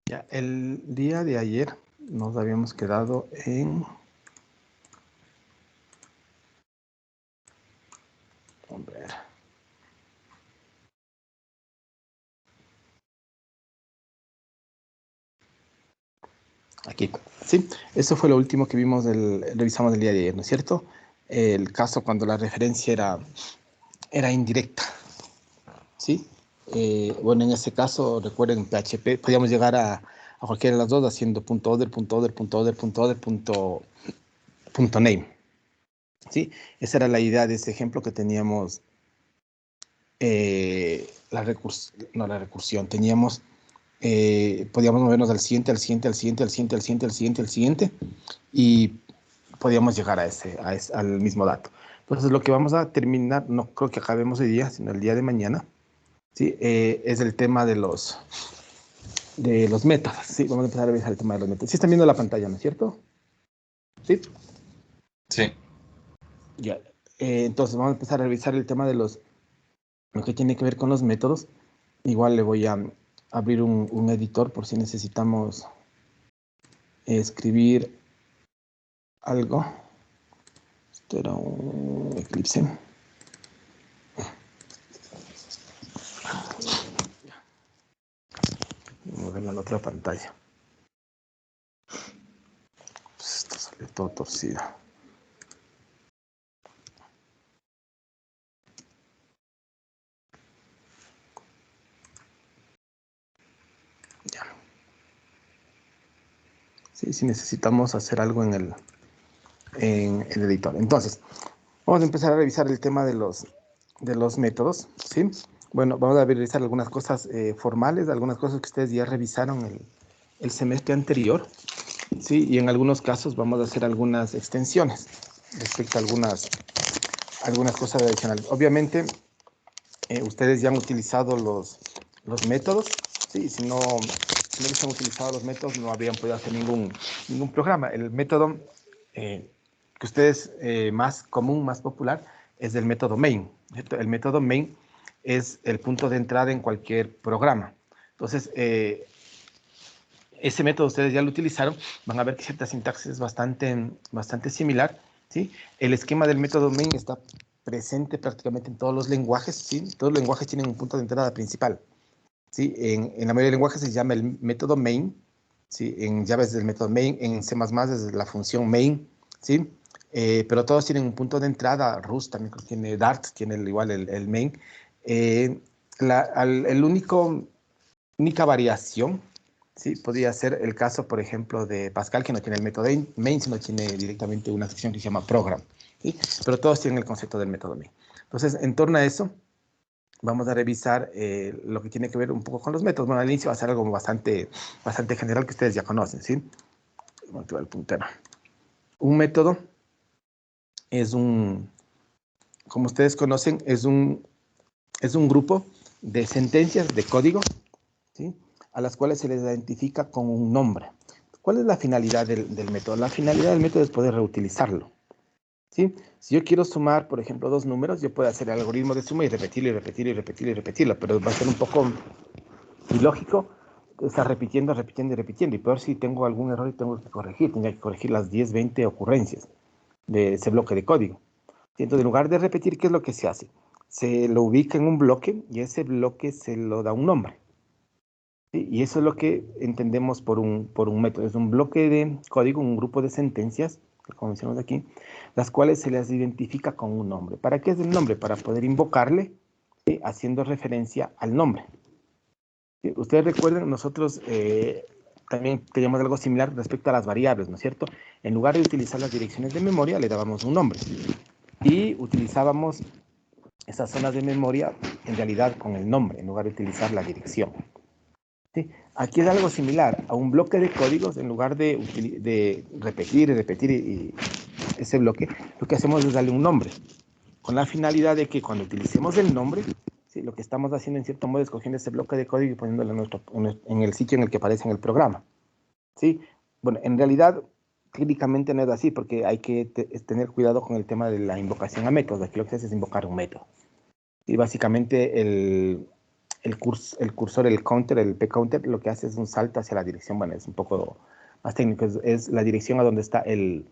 Ya, el día de ayer nos habíamos quedado en... A ver. Aquí, sí, eso fue lo último que vimos, revisamos el día de ayer, ¿no es cierto? El caso cuando la referencia era indirecta, ¿sí? Bueno, en ese caso, recuerden, PHP, podíamos llegar a cualquiera de las dos haciendo .other, .other, .other, .other, .name, ¿sí? Esa era la idea de ese ejemplo que teníamos, la recursión, teníamos, podíamos movernos al siguiente, al siguiente, al siguiente, al siguiente, al siguiente, al siguiente, al siguiente, y podíamos llegar al mismo dato. Entonces, lo que vamos a terminar, no creo que acabemos hoy día, sino el día de mañana, ¿sí? Es el tema de los métodos, ¿sí? Vamos a empezar a revisar el tema de los métodos. Sí están viendo la pantalla, ¿no es cierto? ¿Sí? Sí. Ya. Entonces, vamos a empezar a revisar el tema de lo que tiene que ver con los métodos. Igual le voy a abrir un editor por si necesitamos escribir algo. Esto era un Eclipse. Vamos a ver la otra pantalla. Pues esto salió todo torcido. Ya. Sí, sí necesitamos hacer algo en el editor. Entonces, vamos a empezar a revisar el tema de los métodos, ¿sí? Bueno, vamos a revisar algunas cosas formales, algunas cosas que ustedes ya revisaron el semestre anterior, ¿sí? Y en algunos casos vamos a hacer algunas extensiones respecto a algunas cosas adicionales. Obviamente, ustedes ya han utilizado los métodos, ¿sí? Si no hubiesen utilizado los métodos, no habrían podido hacer ningún programa. El método que ustedes más común, más popular, es el método main. El método main es el punto de entrada en cualquier programa. Entonces, ese método ustedes ya lo utilizaron, van a ver que cierta sintaxis es bastante similar, ¿sí? El esquema del método main está presente prácticamente en todos los lenguajes, ¿sí? Todos los lenguajes tienen un punto de entrada principal, ¿sí? En la mayoría de lenguajes se llama el método main, ¿sí? En Java es el método main, en C++ es la función main, ¿sí? Pero todos tienen un punto de entrada. Rust también tiene, Dart tiene igual el main. Única variación, ¿sí? Podría ser el caso, por ejemplo, de Pascal, que no tiene el método main, sino tiene directamente una sección que se llama program, ¿sí? Pero todos tienen el concepto del método main. Entonces, en torno a eso, vamos a revisar lo que tiene que ver un poco con los métodos. Bueno, al inicio va a ser algo bastante general que ustedes ya conocen, ¿sí? Vamos a activar el puntero. Un método es como ustedes conocen, es un grupo de sentencias de código, ¿sí? A las cuales se les identifica con un nombre. ¿Cuál es la finalidad del método? La finalidad del método es poder reutilizarlo, ¿sí? Si yo quiero sumar, por ejemplo, dos números, yo puedo hacer el algoritmo de suma y repetirlo y repetirlo y repetirlo y repetirlo, pero va a ser un poco ilógico estar repitiendo, repitiendo y repitiendo. Y peor si tengo algún error y tengo que corregir, tendría que corregir las 10, 20 ocurrencias de ese bloque de código. Entonces, en lugar de repetir, ¿qué es lo que se hace? Se lo ubica en un bloque y ese bloque se lo da un nombre. ¿Sí? Y eso es lo que entendemos por un método. Es un bloque de código, un grupo de sentencias, como mencionamos aquí, las cuales se les identifica con un nombre. ¿Para qué es el nombre? Para poder invocarle, ¿sí? Haciendo referencia al nombre. ¿Sí? Ustedes recuerden, nosotros también teníamos algo similar respecto a las variables, ¿no es cierto? En lugar de utilizar las direcciones de memoria, le dábamos un nombre. Y utilizábamos esas zonas de memoria, en realidad, con el nombre, en lugar de utilizar la dirección. ¿Sí? Aquí es algo similar a un bloque de códigos. En lugar de repetir y repetir ese bloque, lo que hacemos es darle un nombre, con la finalidad de que cuando utilicemos el nombre, ¿sí? Lo que estamos haciendo en cierto modo es cogiendo ese bloque de código y poniéndolo en el sitio en el que aparece en el programa, ¿sí? Bueno, en realidad, clínicamente no es así, porque hay que tener cuidado con el tema de la invocación a métodos. Aquí lo que se hace es invocar un método. Y básicamente el cursor, el counter, el p-counter, lo que hace es un salto hacia la dirección. Bueno, es un poco más técnico, es la dirección a donde está el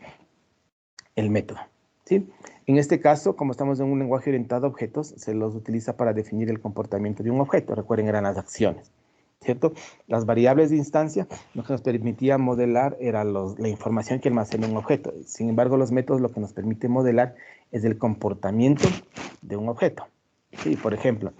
método, ¿sí? En este caso, como estamos en un lenguaje orientado a objetos, se los utiliza para definir el comportamiento de un objeto. Recuerden, eran las acciones, ¿cierto? Las variables de instancia lo que nos permitía modelar era la información que almacena un objeto. Sin embargo, los métodos lo que nos permite modelar es el comportamiento de un objeto. Sí, por ejemplo,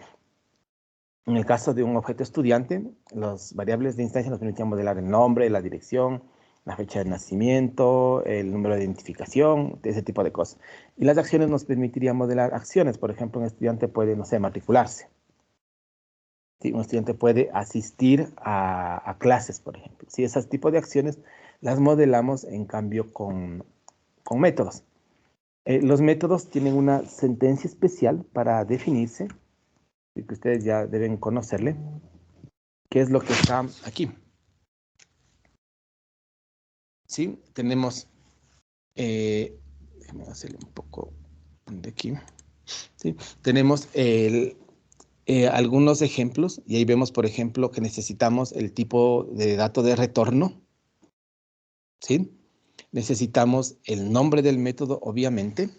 en el caso de un objeto estudiante, las variables de instancia nos permitían modelar el nombre, la dirección, la fecha de nacimiento, el número de identificación, ese tipo de cosas. Y las acciones nos permitirían modelar acciones. Por ejemplo, un estudiante puede, no sé, matricularse. ¿Sí? Un estudiante puede asistir a clases, por ejemplo. Si ese tipo de acciones las modelamos, en cambio, con métodos. Los métodos tienen una sentencia especial para definirse, y que ustedes ya deben conocerle, que es lo que está aquí. ¿Sí? Tenemos, déjame hacerle un poco de aquí. ¿Sí? Tenemos algunos ejemplos, y ahí vemos, por ejemplo, que necesitamos el tipo de dato de retorno. ¿Sí? Necesitamos el nombre del método, obviamente.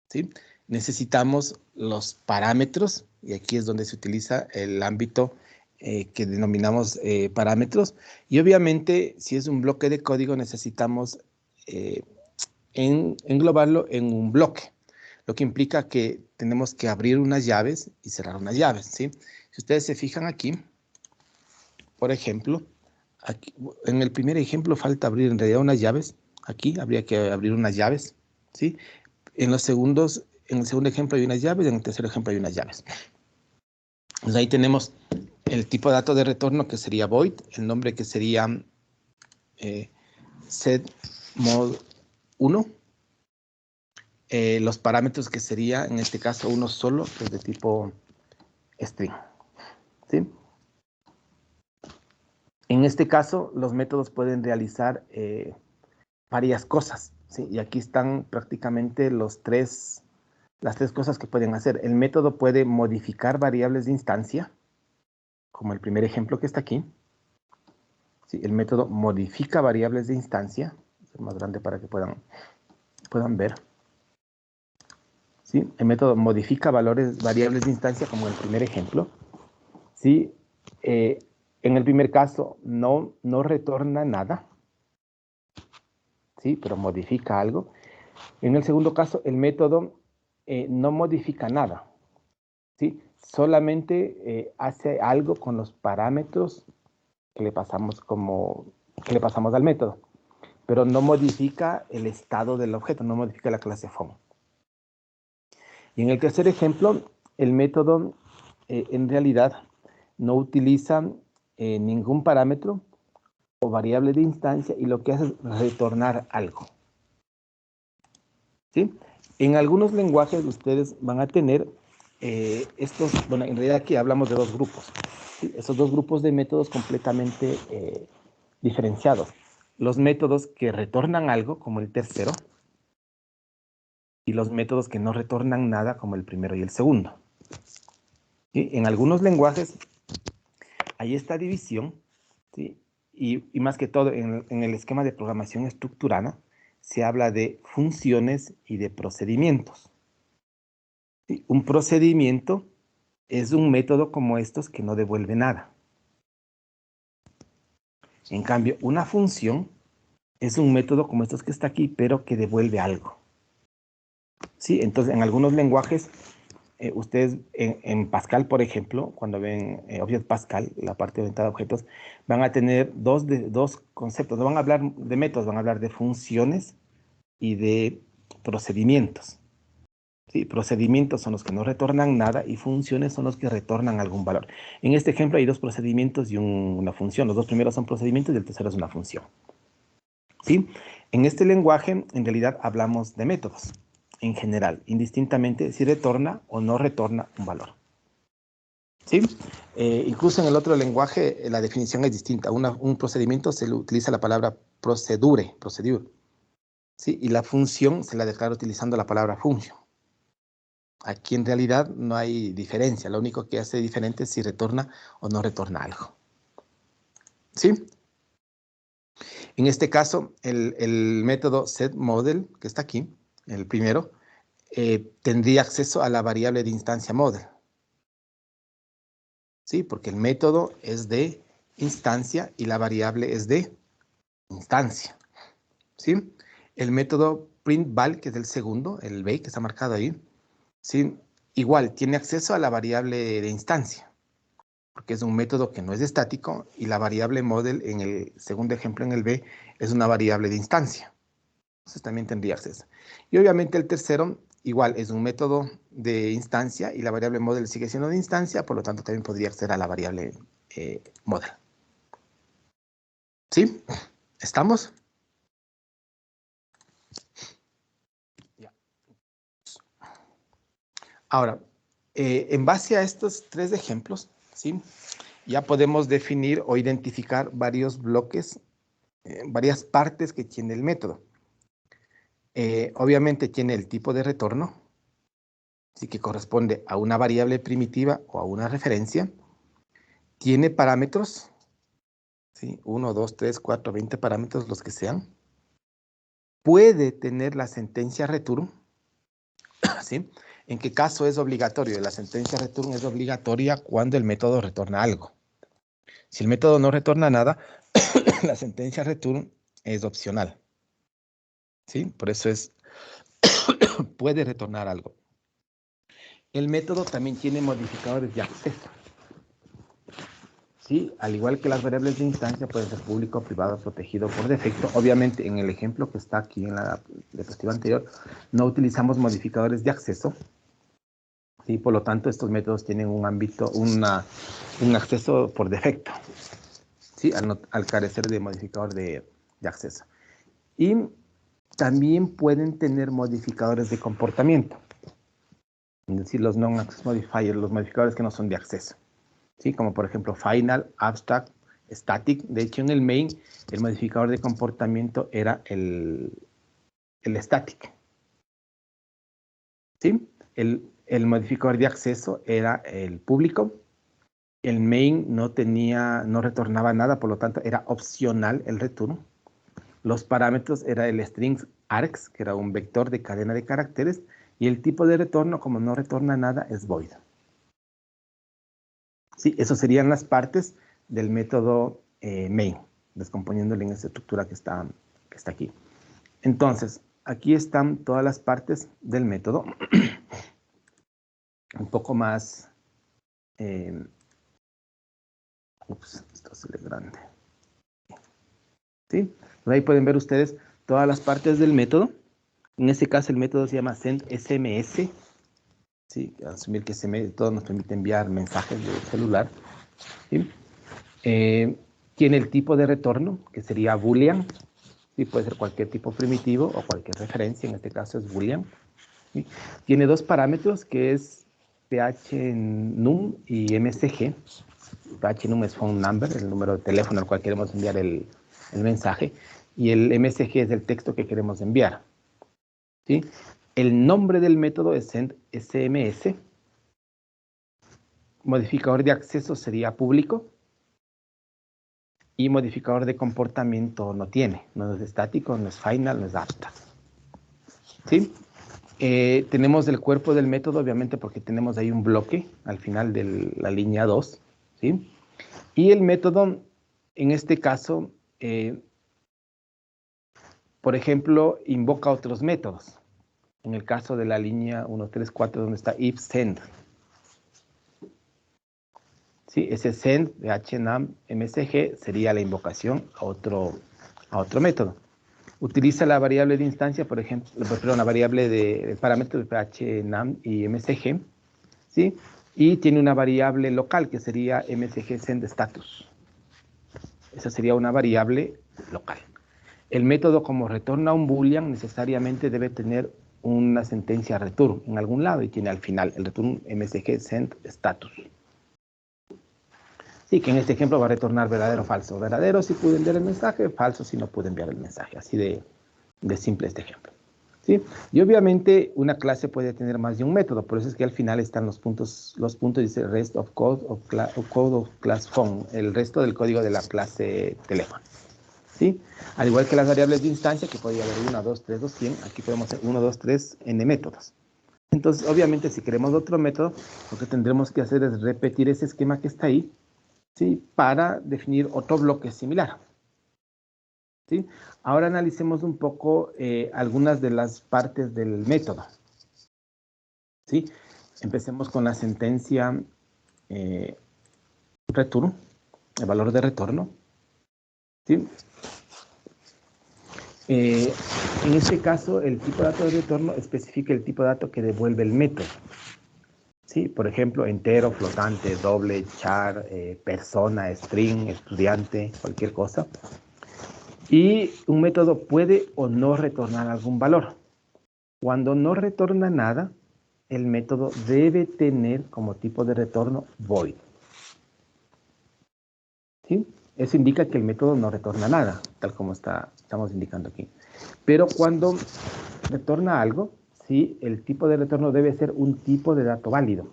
¿Sí? Necesitamos los parámetros, y aquí es donde se utiliza el ámbito que denominamos parámetros. Y obviamente, si es un bloque de código, necesitamos englobarlo en un bloque, lo que implica que tenemos que abrir unas llaves y cerrar unas llaves, ¿sí? Si ustedes se fijan aquí, por ejemplo, aquí, en el primer ejemplo falta abrir en realidad unas llaves. Aquí habría que abrir unas llaves, ¿sí? En el segundo ejemplo hay unas llaves, en el tercer ejemplo hay unas llaves. Entonces ahí tenemos el tipo de dato de retorno, que sería void, el nombre, que sería setMod1, los parámetros, que sería en este caso uno solo, que es de tipo string, ¿sí? En este caso, los métodos pueden realizar varias cosas, ¿sí? Y aquí están prácticamente las tres cosas que pueden hacer. El método puede modificar variables de instancia, como el primer ejemplo que está aquí. ¿Sí? El método modifica variables de instancia. Voy a hacer más grande para que puedan ver. ¿Sí? El método modifica variables de instancia, como el primer ejemplo. ¿Sí? En el primer caso no retorna nada, ¿sí? Pero modifica algo. En el segundo caso, el método no modifica nada, ¿sí? Solamente hace algo con los parámetros que le pasamos al método, pero no modifica el estado del objeto, no modifica la clase phone. Y en el tercer ejemplo, el método en realidad no utiliza ningún parámetro o variable de instancia, y lo que hace es retornar algo. ¿Sí? En algunos lenguajes ustedes van a tener bueno, en realidad aquí hablamos de dos grupos. ¿Sí? Esos dos grupos de métodos completamente diferenciados. Los métodos que retornan algo, como el tercero, y los métodos que no retornan nada, como el primero y el segundo. ¿Sí? En algunos lenguajes hay esta división, ¿sí? Y más que todo en el esquema de programación estructurada se habla de funciones y de procedimientos. ¿Sí? Un procedimiento es un método como estos que no devuelve nada. En cambio, una función es un método como estos que está aquí, pero que devuelve algo. ¿Sí? Entonces, en algunos lenguajes, ustedes en Pascal, por ejemplo, cuando ven Object Pascal, la parte orientada a objetos, van a tener dos conceptos. No van a hablar de métodos, van a hablar de funciones y de procedimientos. ¿Sí? Procedimientos son los que no retornan nada y funciones son los que retornan algún valor. En este ejemplo hay dos procedimientos y una función. Los dos primeros son procedimientos y el tercero es una función. ¿Sí? En este lenguaje, en realidad, hablamos de métodos en general, indistintamente si retorna o no retorna un valor. ¿Sí? Incluso en el otro lenguaje la definición es distinta. Un procedimiento se utiliza la palabra procedure. ¿Sí? Y la función se la declara utilizando la palabra function. Aquí en realidad no hay diferencia. Lo único que hace diferente es si retorna o no retorna algo. ¿Sí? En este caso, el método setModel, que está aquí, el primero, tendría acceso a la variable de instancia model. ¿Sí? Porque el método es de instancia y la variable es de instancia. ¿Sí? El método printVal, que es el segundo, el B, que está marcado ahí, ¿sí? Igual, tiene acceso a la variable de instancia, porque es un método que no es estático, y la variable model en el segundo ejemplo, en el B, es una variable de instancia. Entonces también tendría acceso. Y obviamente el tercero, igual, es un método de instancia, y la variable model sigue siendo de instancia, por lo tanto también podría acceder a la variable model. ¿Sí? ¿Estamos? Ya. Ahora, en base a estos tres ejemplos, ¿sí? Ya podemos definir o identificar varios bloques, varias partes que tiene el método. Obviamente tiene el tipo de retorno, sí, que corresponde a una variable primitiva o a una referencia. Tiene parámetros, ¿sí? 1, 2, 3, 4, 20 parámetros, los que sean. Puede tener la sentencia return, ¿sí? ¿En qué caso es obligatorio? La sentencia return es obligatoria cuando el método retorna algo. Si el método no retorna nada, la sentencia return es opcional. ¿Sí? Por eso es, puede retornar algo. El método también tiene modificadores de acceso. ¿Sí? Al igual que las variables de instancia, puede ser público, privado, protegido por defecto. Obviamente, en el ejemplo que está aquí en la diapositiva anterior, no utilizamos modificadores de acceso. ¿Sí? Por lo tanto, estos métodos tienen un ámbito, un acceso por defecto. ¿Sí? Al carecer de modificador de acceso. Y también pueden tener modificadores de comportamiento. Es decir, los non-access modifiers, los modificadores que no son de acceso. ¿Sí? Como por ejemplo final, abstract, static. De hecho, en el main, el modificador de comportamiento era el static. ¿Sí? El modificador de acceso era el público. El main no retornaba nada, por lo tanto era opcional el return. Los parámetros era el string args, que era un vector de cadena de caracteres, y el tipo de retorno, como no retorna nada, es void. Sí, esas serían las partes del método main, descomponiéndolo en esta estructura que está aquí. Entonces, aquí están todas las partes del método. Un poco más... esto se ve grande. ¿Sí? Pues ahí pueden ver ustedes todas las partes del método. En este caso, el método se llama send-sms. ¿Sí? Asumir que todo nos permite enviar mensajes de celular. ¿Sí? Tiene el tipo de retorno, que sería boolean. ¿Sí? Puede ser cualquier tipo primitivo o cualquier referencia, en este caso es boolean. ¿Sí? Tiene dos parámetros, que es phnum y msg. Phnum es phone number, el número de teléfono al cual queremos enviar el mensaje, y el msg es el texto que queremos enviar. ¿Sí? El nombre del método es send-sms. Modificador de acceso sería público. Y modificador de comportamiento no tiene. No es estático, no es final, no es abstract. ¿Sí? Tenemos el cuerpo del método, obviamente, porque tenemos ahí un bloque al final de la línea 2. ¿Sí? Y el método, en este caso, por ejemplo, invoca otros métodos. En el caso de la línea 1, 3, 4, donde está if send. ¿Sí? Ese send de hnum msg sería la invocación a otro método. Utiliza la variable de instancia, por ejemplo, perdón, la variable de parámetros de phnum y msg, ¿sí? Y tiene una variable local que sería msg send status. Esa sería una variable local. El método, como retorna un boolean, necesariamente debe tener una sentencia return en algún lado, y tiene al final el return msg send status. Sí, que en este ejemplo va a retornar verdadero o falso. Verdadero si pude enviar el mensaje, falso si no pude enviar el mensaje. Así de simple este ejemplo. ¿Sí? Y obviamente una clase puede tener más de un método, por eso es que al final están los puntos dice rest of code of class phone, el resto del código de la clase teléfono. ¿Sí? Al igual que las variables de instancia, que podría haber 1, 2, 3, 2, 100, aquí podemos hacer 1, 2, 3, n métodos. Entonces, obviamente, si queremos otro método, lo que tendremos que hacer es repetir ese esquema que está ahí, ¿sí? Para definir otro bloque similar. ¿Sí? Ahora analicemos un poco algunas de las partes del método. ¿Sí? Empecemos con la sentencia return, el valor de retorno. ¿Sí? En este caso, el tipo de dato de retorno especifica el tipo de dato que devuelve el método. ¿Sí? Por ejemplo, entero, flotante, doble, char, persona, string, estudiante, cualquier cosa. Y un método puede o no retornar algún valor. Cuando no retorna nada, el método debe tener como tipo de retorno void. ¿Sí? Eso indica que el método no retorna nada, tal como estamos indicando aquí. Pero cuando retorna algo, ¿sí? El tipo de retorno debe ser un tipo de dato válido.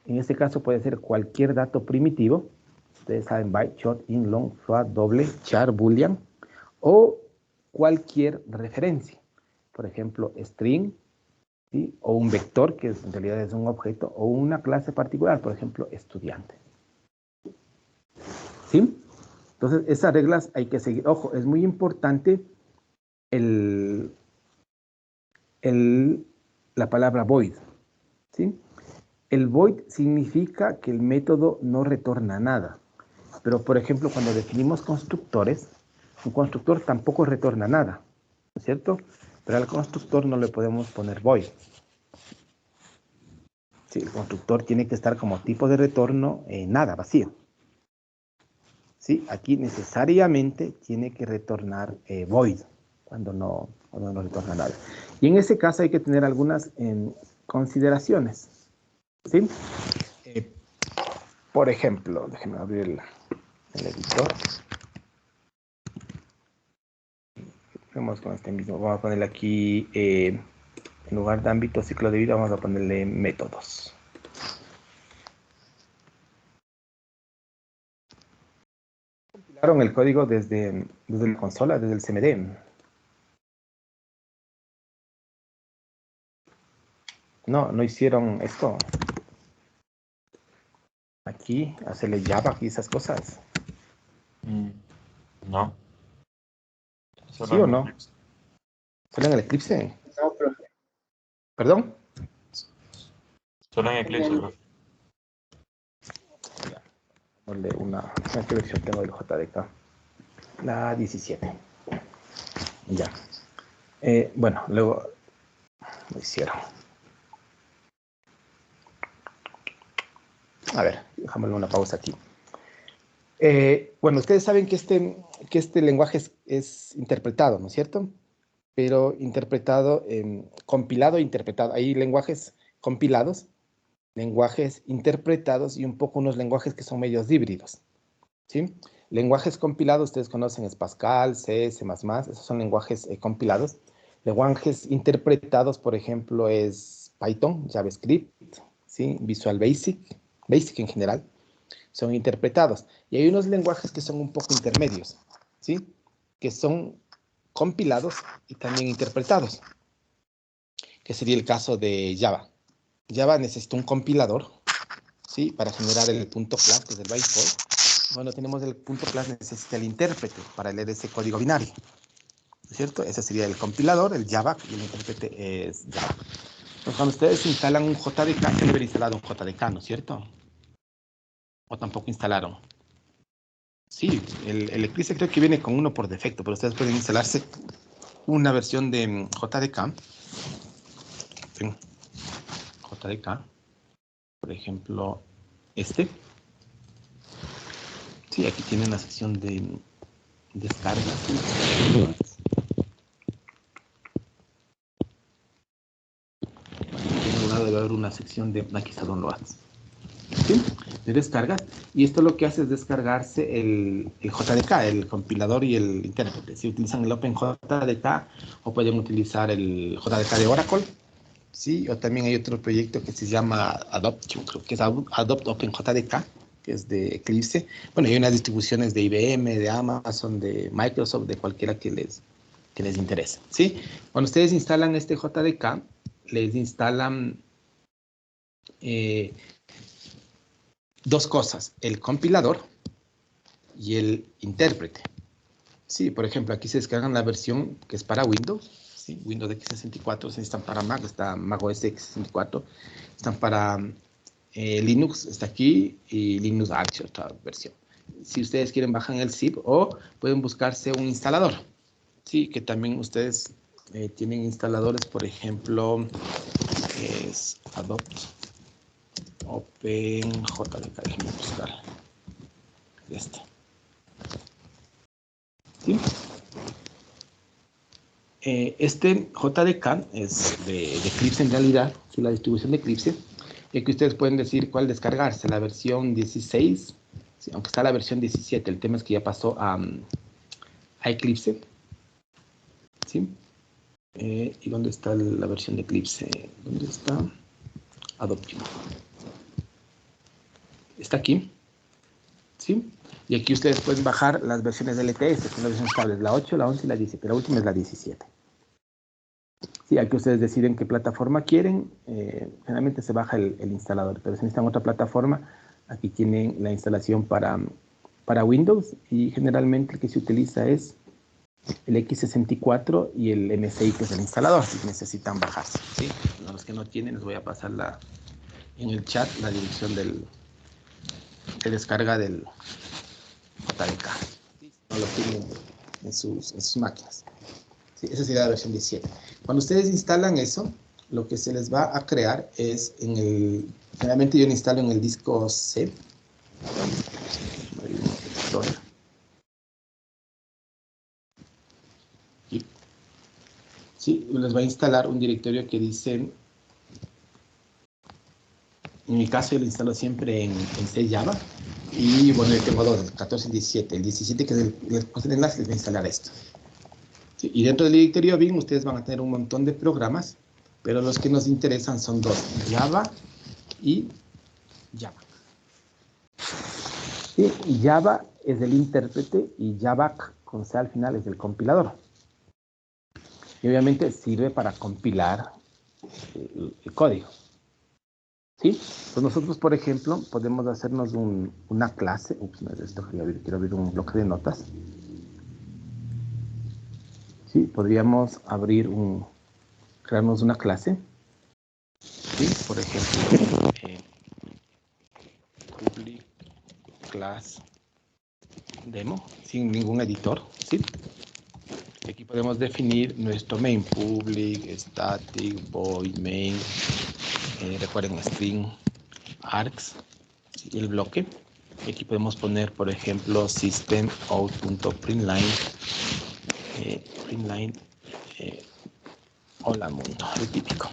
En este caso puede ser cualquier dato primitivo. Ustedes saben, byte, short, in, long, float, doble, char, boolean. O cualquier referencia. Por ejemplo, string, ¿sí? O un vector, que en realidad es un objeto, o una clase particular, por ejemplo, estudiante. ¿Sí? Entonces, esas reglas hay que seguir. Ojo, es muy importante la palabra void. ¿Sí? El void significa que el método no retorna nada. Pero, por ejemplo, cuando definimos constructores, un constructor tampoco retorna nada, ¿no es cierto? Pero al constructor no le podemos poner void. Sí, el constructor tiene que estar como tipo de retorno nada, vacío. Sí, aquí necesariamente tiene que retornar void cuando no retorna nada. Y en ese caso hay que tener algunas consideraciones. ¿Sí? Por ejemplo, déjenme abrir el editor. Vamos con este mismo. Vamos a ponerle aquí, en lugar de ámbito ciclo de vida, vamos a ponerle métodos. Compilaron el código desde la consola, desde el CMD. No hicieron esto. Aquí, hacerle Java y esas cosas. No. ¿Sí Solo o en no? Eclipse. ¿Solo en el Eclipse? No, profe. ¿Perdón? Solo en En Eclipse, el, profe. Ponle ¿qué versión tengo del JDK? La 17. Ya. Bueno, luego lo hicieron. A ver, déjame una pausa aquí. Bueno, ustedes saben que este lenguaje es interpretado, ¿no es cierto? Pero interpretado, compilado e interpretado. Hay lenguajes compilados, lenguajes interpretados y un poco unos lenguajes que son medios híbridos, ¿sí? Lenguajes compilados, ustedes conocen, es Pascal, C, C++, esos son lenguajes compilados. Lenguajes interpretados, por ejemplo, es Python, JavaScript, ¿sí? Visual Basic, Basic en general, son interpretados. Y hay unos lenguajes que son un poco intermedios, ¿sí? Que son compilados y también interpretados, que sería el caso de Java. Java necesita un compilador, ¿sí? Para generar el punto class, que es el bytecode. Bueno, tenemos el punto class, necesita el intérprete para leer ese código binario, ¿no es cierto? Ese sería el compilador, el Java, y el intérprete es Java. Entonces, cuando ustedes instalan un JDK, deben haber instalado un JDK, ¿no es cierto? O tampoco instalaron. Sí, el Eclipse creo que viene con uno por defecto, pero ustedes pueden instalarse una versión de JDK. JDK, por ejemplo, este. Sí, aquí tienen la sección de descargas. En un lado debe haber una sección de, aquí está downloads. ¿sí? De descargas. Y esto lo que hace es descargarse el JDK, el compilador y el intérprete. Si utilizan el OpenJDK o pueden utilizar el JDK de Oracle, ¿sí? O también hay otro proyecto que se llama Adopt, yo creo que es Adopt OpenJDK, que es de Eclipse. Bueno, hay unas distribuciones de IBM, de Amazon, de Microsoft, de cualquiera que les interese, ¿sí? Cuando ustedes instalan este JDK, les instalan dos cosas, el compilador y el intérprete. Sí, por ejemplo, aquí se descargan la versión que es para Windows, ¿sí? Windows x64, están para Mac, está Mac OS x64, están para Linux, está aquí, y Linux Arch, otra versión. Si ustedes quieren, bajan el zip o pueden buscarse un instalador. Sí, que también ustedes tienen instaladores, por ejemplo, es Adopt OpenJDK, déjenme buscar este. ¿Sí? Este JDK es de Eclipse en realidad, ¿sí? La distribución de Eclipse, y que ustedes pueden decir cuál descargarse, la versión 16, ¿sí? Aunque está la versión 17, el tema es que ya pasó a Eclipse, ¿sí? ¿Y dónde está la versión de Eclipse? ¿Dónde está? Adoption. Está aquí, ¿sí? Y aquí ustedes pueden bajar las versiones de LTS, que son las versiones estables, la 8, la 11 y la 17, la última es la 17. Sí, aquí ustedes deciden qué plataforma quieren. Generalmente se baja el instalador, pero si necesitan otra plataforma, aquí tienen la instalación para Windows y generalmente el que se utiliza es el x64 y el MSI, que es el instalador, si necesitan bajarse. ¿Sí? A los que no tienen, les voy a pasar en el chat la dirección de descarga del JDK. No lo tienen en sus máquinas. Sí, esa sería la versión 17. Cuando ustedes instalan eso, lo que se les va a crear es generalmente yo lo instalo en el disco C. Sí, les va a instalar un directorio que dice, en mi caso yo lo instalo siempre en C Java, y bueno, yo tengo dos, el 14 y el 17. El 17, que es el enlace, les va a instalar esto. Sí, y dentro del directorio BIM ustedes van a tener un montón de programas, pero los que nos interesan son dos, Java y Java. Sí, Java es el intérprete y Java con C al final es el compilador. Y obviamente sirve para compilar el código. ¿Sí? Pues nosotros, por ejemplo, podemos hacernos una clase. Ups, no es esto, quiero abrir un bloque de notas. Sí, podríamos crearnos una clase. Sí, por ejemplo, public class demo, sin ningún editor. ¿Sí? Aquí podemos definir nuestro main, public, static, void, main, recuerden string, args, ¿sí? Y el bloque. Y aquí podemos poner, por ejemplo, system out.println, println, hola mundo, el típico.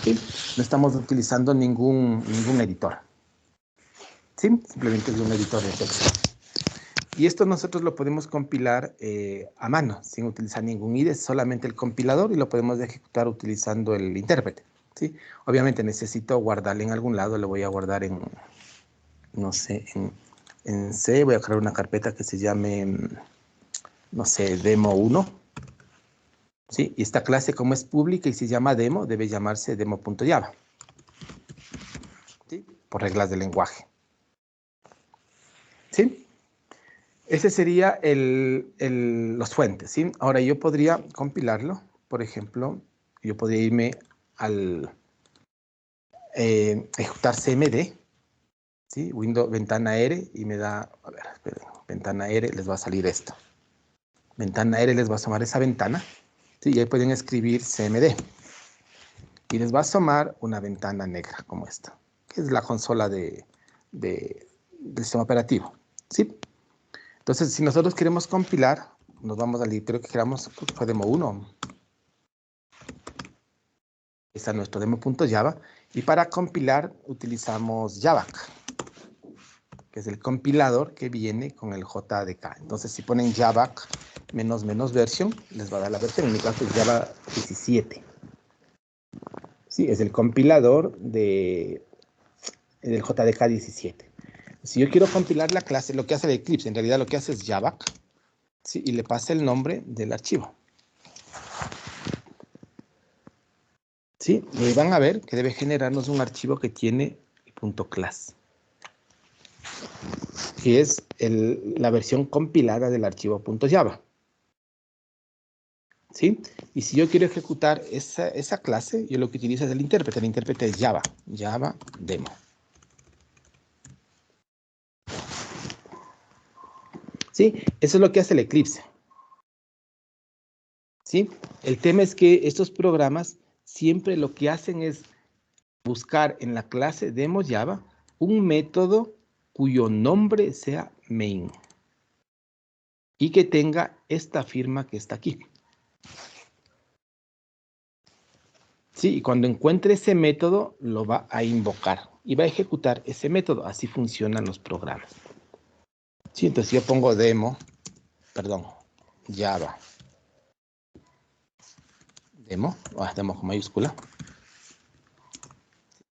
¿Sí? No estamos utilizando ningún editor. ¿Sí? Simplemente es un editor de texto. Y esto nosotros lo podemos compilar a mano, sin utilizar ningún IDE, solamente el compilador, y lo podemos ejecutar utilizando el intérprete. ¿Sí? Obviamente necesito guardarle en algún lado, le voy a guardar no sé, en C, voy a crear una carpeta que se llame, no sé, demo 1. ¿Sí? Y esta clase, como es pública y se llama demo, debe llamarse demo.java. ¿Sí? Por reglas del lenguaje. ¿Sí? Ese sería los fuentes, ¿sí? Ahora yo podría compilarlo, por ejemplo, yo podría irme al ejecutar cmd, ¿sí? Windows, ventana R, y me da, a ver, esperen, ventana R, les va a salir esto. Ventana R les va a asomar esa ventana, ¿sí? Y ahí pueden escribir cmd. Y les va a asomar una ventana negra como esta, que es la consola del sistema operativo, ¿sí? Entonces, si nosotros queremos compilar, nos vamos al directorio que queramos, creo que fue demo 1. Está nuestro demo.java. Y para compilar utilizamos JAVAC, que es el compilador que viene con el JDK. Entonces, si ponen JAVAC --version, les va a dar la versión. En mi caso es Java 17. Sí, es el compilador del JDK 17. Si yo quiero compilar la clase, lo que hace el Eclipse, en realidad lo que hace es JAVAC, ¿sí? Y le pasa el nombre del archivo. ¿Sí? Y van a ver que debe generarnos un archivo que tiene .class, que es la versión compilada del archivo .java. ¿Sí? Y si yo quiero ejecutar esa clase, yo lo que utilizo es el intérprete. El intérprete es Java demo. ¿Sí? Eso es lo que hace el Eclipse. ¿Sí? El tema es que estos programas siempre lo que hacen es buscar en la clase demo Java un método cuyo nombre sea main y que tenga esta firma que está aquí. Sí, y cuando encuentre ese método, lo va a invocar y va a ejecutar ese método. Así funcionan los programas. Sí, entonces yo pongo Java. Demo con mayúscula.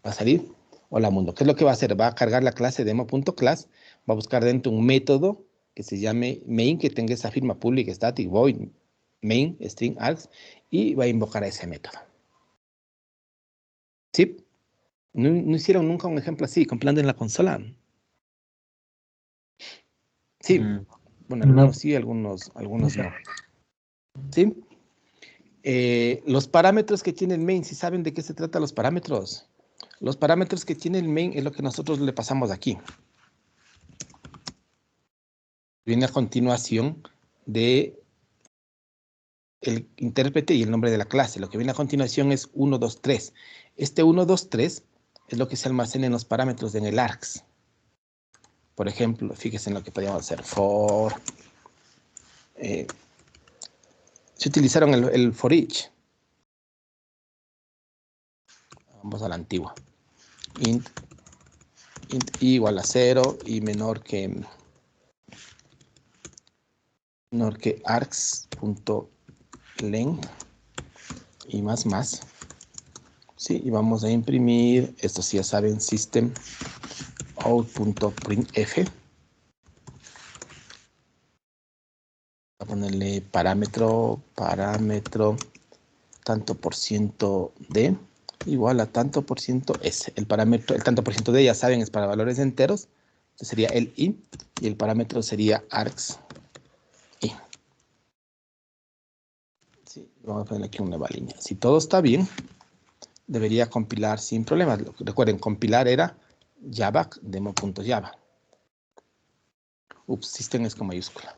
Va a salir, hola mundo. ¿Qué es lo que va a hacer? Va a cargar la clase demo.class, va a buscar dentro un método que se llame main, que tenga esa firma public, static, void, main, string, args, y va a invocar a ese método. ¿Sí? No hicieron nunca un ejemplo así, compilando en la consola. Sí, bueno, algunos sí, algunos no. ¿Sí? Los parámetros que tiene el main, ¿sí saben de qué se trata los parámetros? Los parámetros que tiene el main es lo que nosotros le pasamos aquí. Viene a continuación de el intérprete y el nombre de la clase. Lo que viene a continuación es 1, 2, 3. Este 1, 2, 3 es lo que se almacena en los parámetros en el args. Por ejemplo, fíjense en lo que podríamos hacer. For. Se utilizaron el for each. Vamos a la antigua. Int i igual a 0 y menor que args.length y más. Sí, y vamos a imprimir, esto sí ya saben, system out.printf. A ponerle parámetro tanto por ciento d igual a tanto por ciento s. El tanto por ciento d ya saben es para valores enteros. Entonces sería el i y el parámetro sería args i. Sí, vamos a poner aquí una nueva línea. Si todo está bien, debería compilar sin problemas. Recuerden, compilar era java demo.java. Ups, system es con mayúscula.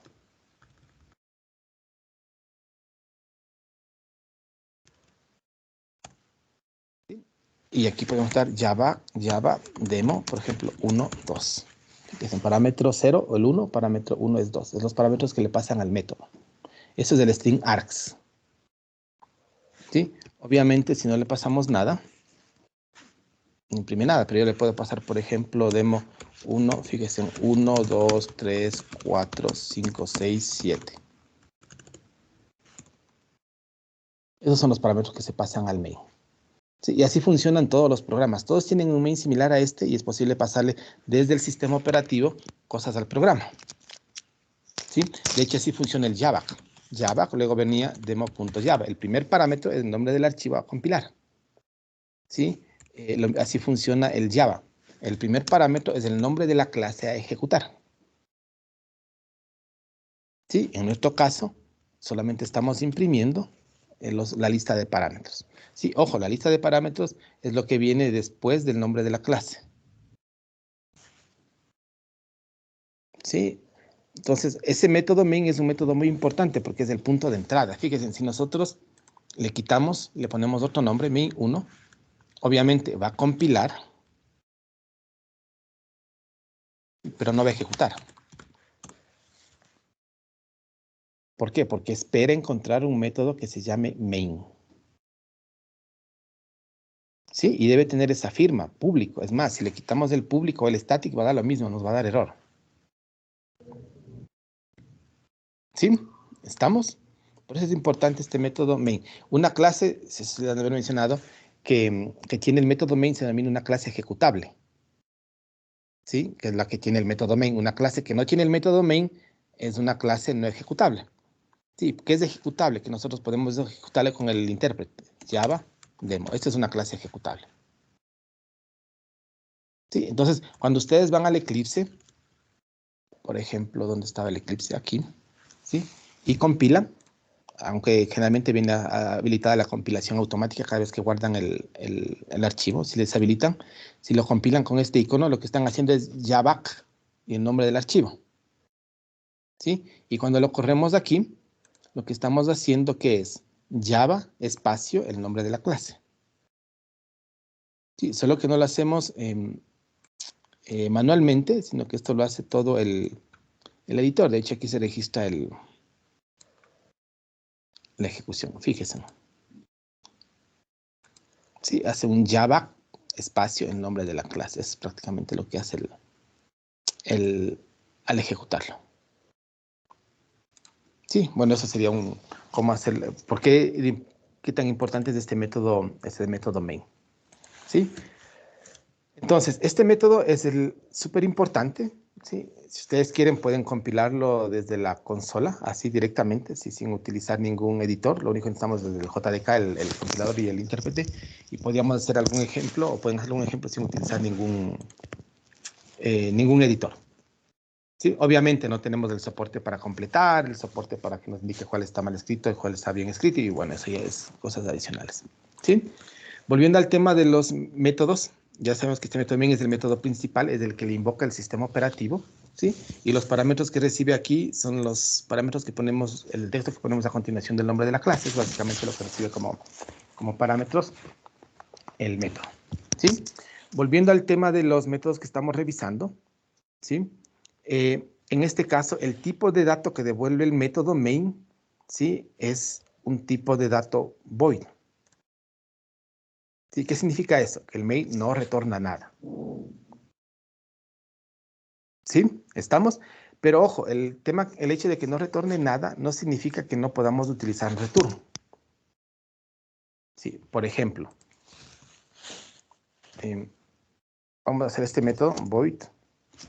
Y aquí podemos estar Java demo, por ejemplo, 1, 2. Que es el parámetro 0 o el 1, parámetro 1 es 2. Es los parámetros que le pasan al método. Eso es el string args. ¿Sí? Obviamente, si no le pasamos nada, no imprime nada, pero yo le puedo pasar, por ejemplo, demo 1, fíjense, 1, 2, 3, 4, 5, 6, 7. Esos son los parámetros que se pasan al main. Sí, y así funcionan todos los programas. Todos tienen un main similar a este y es posible pasarle desde el sistema operativo cosas al programa. ¿Sí? De hecho, así funciona el JAVAC. JAVAC luego venía demo.java. El primer parámetro es el nombre del archivo a compilar. ¿Sí? Así funciona el Java. El primer parámetro es el nombre de la clase a ejecutar. ¿Sí? En nuestro caso, solamente estamos imprimiendo la lista de parámetros. Sí, ojo, la lista de parámetros es lo que viene después del nombre de la clase. ¿Sí? Entonces, ese método main es un método muy importante porque es el punto de entrada. Fíjense, si nosotros le quitamos, le ponemos otro nombre, main1, obviamente va a compilar, pero no va a ejecutar. ¿Por qué? Porque espera encontrar un método que se llame main. ¿sí? Y debe tener esa firma, público. Es más, si le quitamos el público o el estático, va a dar lo mismo, nos va a dar error. ¿Sí? ¿Estamos? Por eso es importante este método main. Una clase, se debe haber mencionado, que tiene el método main se denomina una clase ejecutable. ¿Sí? Que es la que tiene el método main. Una clase que no tiene el método main es una clase no ejecutable. Sí, que es ejecutable, que nosotros podemos ejecutarle con el intérprete. Java, demo. Esta es una clase ejecutable. Sí, entonces, cuando ustedes van al Eclipse, por ejemplo, ¿dónde estaba el Eclipse? Aquí, ¿sí? Y compilan, aunque generalmente viene habilitada la compilación automática cada vez que guardan el archivo, si les habilitan, si lo compilan con este icono, lo que están haciendo es javac y el nombre del archivo, ¿sí? Y cuando lo corremos aquí, lo que estamos haciendo que es Java espacio el nombre de la clase. Sí, solo que no lo hacemos manualmente, sino que esto lo hace todo el editor. De hecho, aquí se registra la ejecución. Fíjense. Sí, hace un Java espacio el nombre de la clase. Es prácticamente lo que hace al ejecutarlo. Sí, bueno, eso sería cómo hacer, qué tan importante es este método main. ¿Sí? Entonces, este método es súper importante. ¿Sí? Si ustedes quieren, pueden compilarlo desde la consola, así directamente, sin utilizar ningún editor. Lo único que necesitamos es el JDK, el compilador y el intérprete. Y podríamos hacer algún ejemplo, o pueden hacer un ejemplo sin utilizar ningún editor. ¿Sí? Obviamente no tenemos el soporte para completar, el soporte para que nos indique cuál está mal escrito y cuál está bien escrito. Y bueno, eso ya es cosas adicionales. ¿Sí? Volviendo al tema de los métodos, ya sabemos que este método también es el método principal, es el que le invoca el sistema operativo, ¿sí? Y los parámetros que recibe aquí son los parámetros que ponemos, el texto que ponemos a continuación del nombre de la clase, es básicamente lo que recibe como parámetros el método, ¿sí? Volviendo al tema de los métodos que estamos revisando, ¿sí? En este caso, el tipo de dato que devuelve el método main, ¿sí? Es un tipo de dato void. ¿Sí? ¿Qué significa eso? Que el main no retorna nada. ¿Sí? ¿Estamos? Pero ojo, el hecho de que no retorne nada no significa que no podamos utilizar return. Sí, por ejemplo, vamos a hacer este método void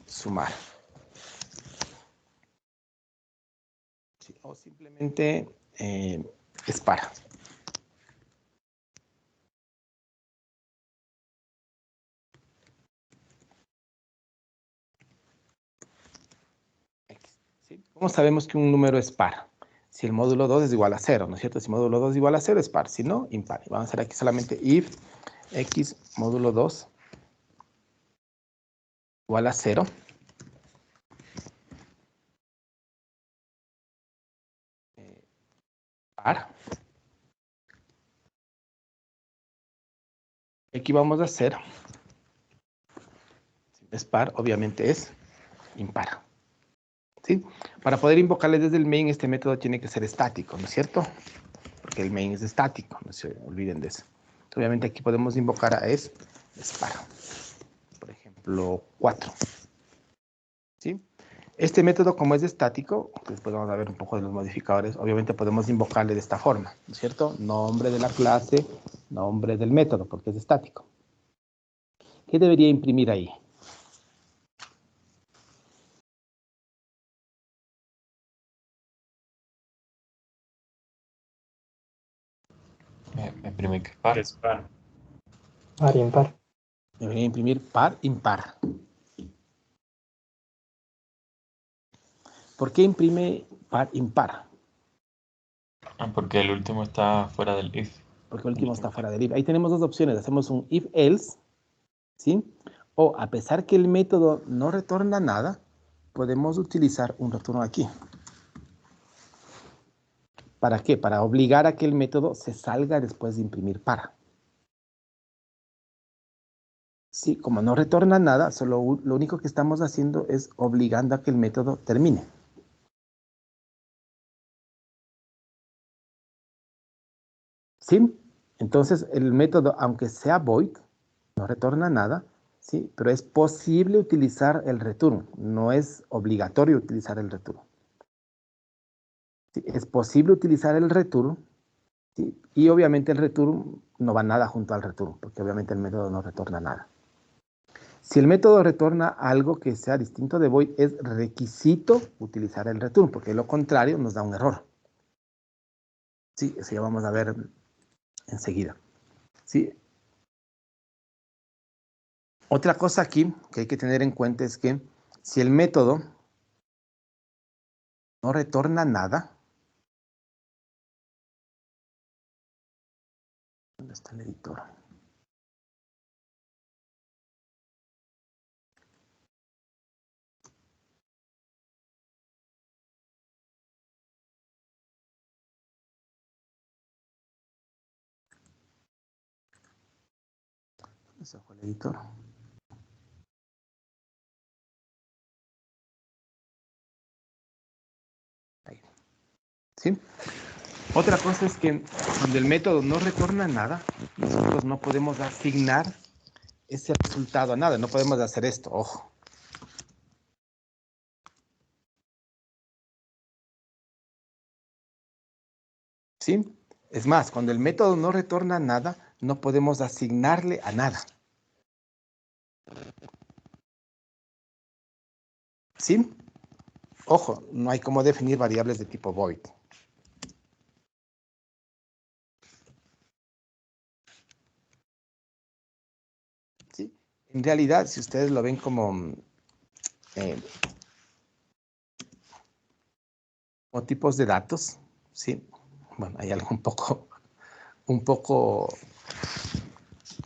sumar. Sí, o simplemente es para. ¿Sí? ¿Cómo sabemos que un número es par? Si el módulo 2 es igual a 0, ¿no es cierto? Si el módulo 2 es igual a 0 es par, si no, impar. Vamos a hacer aquí solamente if x módulo 2 igual a 0. Par. Aquí vamos a hacer, si es par, obviamente es impar. ¿Sí? Para poder invocarle desde el main, este método tiene que ser estático, ¿no es cierto? Porque el main es estático, no se olviden de eso. Obviamente aquí podemos invocar a es par. Por ejemplo, 4. ¿Sí? Este método, como es estático, después vamos a ver un poco de los modificadores, obviamente podemos invocarle de esta forma, ¿no es cierto? Nombre de la clase, nombre del método, porque es estático. ¿Qué debería imprimir ahí? Me imprime que es par. Es par. Par y impar. Debería imprimir par, impar. ¿Por qué imprime par, impar? Porque el último está fuera del if. Porque el último está fuera del if. Ahí tenemos dos opciones. Hacemos un if-else, ¿sí? O a pesar que el método no retorna nada, podemos utilizar un retorno aquí. ¿Para qué? Para obligar a que el método se salga después de imprimir para. Sí, como no retorna nada, solo lo único que estamos haciendo es obligando a que el método termine. ¿Sí? Entonces, el método, aunque sea void, no retorna nada, ¿sí? Pero es posible utilizar el return. No es obligatorio utilizar el return. ¿Sí? Es posible utilizar el return, ¿sí? Y obviamente el return no va nada junto al return, porque obviamente el método no retorna nada. Si el método retorna algo que sea distinto de void, es requisito utilizar el return, porque lo contrario nos da un error. Sí, eso ya vamos a ver enseguida. Sí. Otra cosa aquí que hay que tener en cuenta es que si el método no retorna nada, ¿dónde está el editor? ¿Dónde se fue el editor? Ahí. ¿Sí? Otra cosa es que cuando el método no retorna nada, nosotros no podemos asignar ese resultado a nada. No podemos hacer esto, ojo. ¿Sí? Es más, cuando el método no retorna nada, no podemos asignarle a nada. ¿Sí? Ojo, no hay cómo definir variables de tipo void. ¿Sí? En realidad, si ustedes lo ven como o tipos de datos, ¿sí? Bueno, hay algo un poco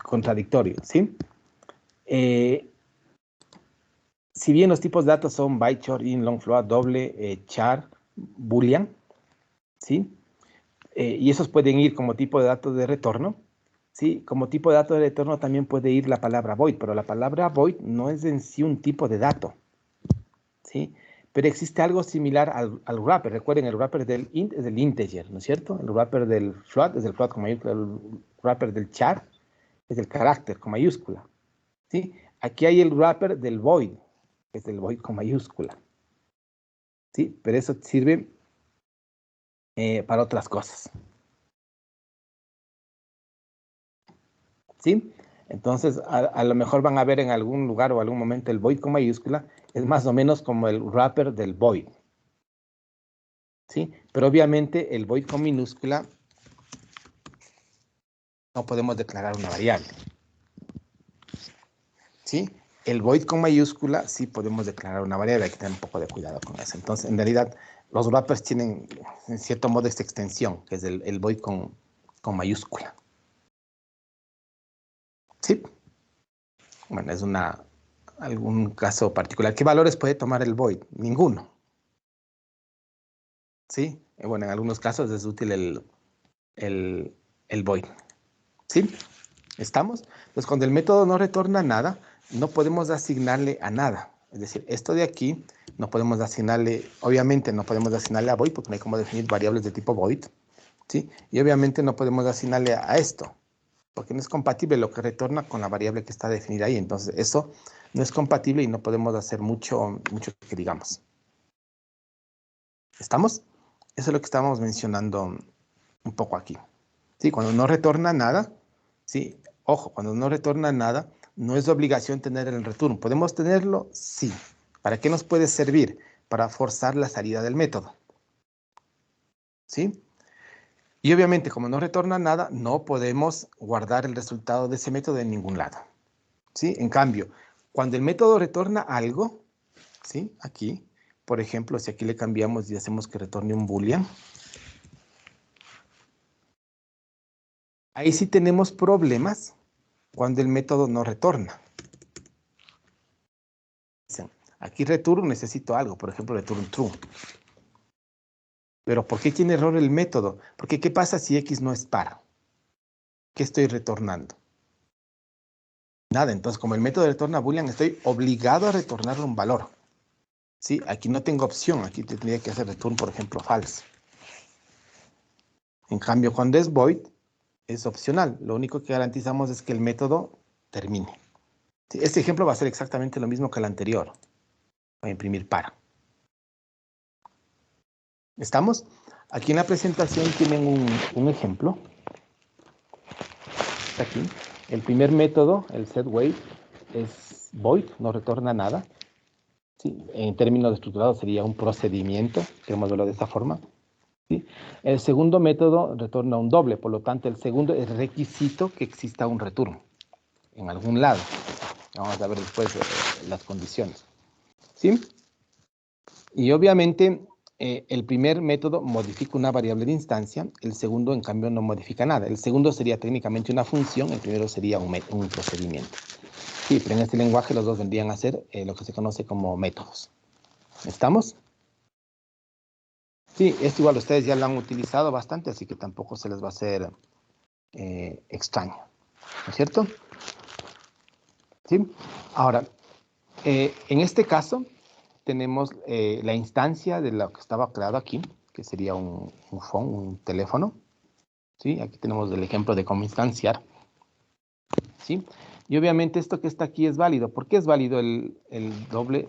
contradictorio, ¿sí? Si bien los tipos de datos son byte, short, int, long, float, doble, char, boolean, ¿sí? Y esos pueden ir como tipo de datos de retorno, ¿sí? Como tipo de dato de retorno también puede ir la palabra void, pero la palabra void no es en sí un tipo de dato, ¿sí? Pero existe algo similar al wrapper. Recuerden, el wrapper del int es el integer, ¿no es cierto? El wrapper del float es el float con mayúscula. El wrapper del char es el carácter con mayúscula, ¿sí? Aquí hay el wrapper del void, que es el void con mayúscula, ¿sí? Pero eso sirve para otras cosas, ¿sí? Entonces, a lo mejor van a ver en algún lugar o algún momento el void con mayúscula, es más o menos como el wrapper del void, ¿sí? Pero obviamente el void con minúscula no podemos declarar una variable, ¿sí? El void con mayúscula sí podemos declarar una variable, hay que tener un poco de cuidado con eso. Entonces, en realidad, los wrappers tienen, en cierto modo, esta extensión, que es el void con mayúscula, ¿sí? Bueno, es algún caso particular. ¿Qué valores puede tomar el void? Ninguno, ¿sí? Bueno, en algunos casos es útil el void, ¿sí? ¿Estamos? Entonces, cuando el método no retorna nada, no podemos asignarle a nada. Es decir, esto de aquí no podemos asignarle, obviamente no podemos asignarle a void porque no hay cómo definir variables de tipo void, ¿sí? Y obviamente no podemos asignarle a esto porque no es compatible lo que retorna con la variable que está definida ahí. Entonces, eso no es compatible y no podemos hacer mucho que digamos. ¿Estamos? Eso es lo que estábamos mencionando un poco aquí. ¿Sí? Cuando no retorna nada, ¿sí? Ojo, cuando no retorna nada, no es obligación tener el return. ¿Podemos tenerlo? Sí. ¿Para qué nos puede servir? Para forzar la salida del método, ¿sí? Y obviamente, como no retorna nada, no podemos guardar el resultado de ese método en ningún lado, ¿sí? En cambio, cuando el método retorna algo, ¿sí? Aquí, por ejemplo, si aquí le cambiamos y hacemos que retorne un boolean, ahí sí tenemos problemas cuando el método no retorna. Aquí return necesito algo, por ejemplo, return true. Pero ¿por qué tiene error el método? Porque ¿qué pasa si X no es par? ¿Qué estoy retornando? Nada, entonces como el método retorna boolean, estoy obligado a retornarle un valor. ¿Sí? Aquí no tengo opción, aquí tendría que hacer return, por ejemplo, false. En cambio, cuando es void, es opcional. Lo único que garantizamos es que el método termine. Sí, este ejemplo va a ser exactamente lo mismo que el anterior. Voy a imprimir para. ¿Estamos? Aquí en la presentación tienen un ejemplo. Está aquí. El primer método, el setWait, es void, no retorna nada. ¿Sí? En términos estructurados sería un procedimiento, queremos verlo de esta forma. ¿Sí? El segundo método retorna un doble, por lo tanto el segundo es requisito que exista un return en algún lado. Vamos a ver después las condiciones. ¿Sí? Y obviamente el primer método modifica una variable de instancia, el segundo en cambio no modifica nada. El segundo sería técnicamente una función, el primero sería un procedimiento. Sí, pero en este lenguaje los dos vendrían a ser lo que se conoce como métodos. ¿Estamos? Sí, esto igual ustedes ya lo han utilizado bastante, así que tampoco se les va a hacer extraño. ¿No es cierto? ¿Sí? Ahora, en este caso, tenemos la instancia de lo que estaba creado aquí, que sería un phone, un teléfono. ¿Sí? Aquí tenemos el ejemplo de cómo instanciar. ¿Sí? Y obviamente esto que está aquí es válido. ¿Por qué es válido el doble?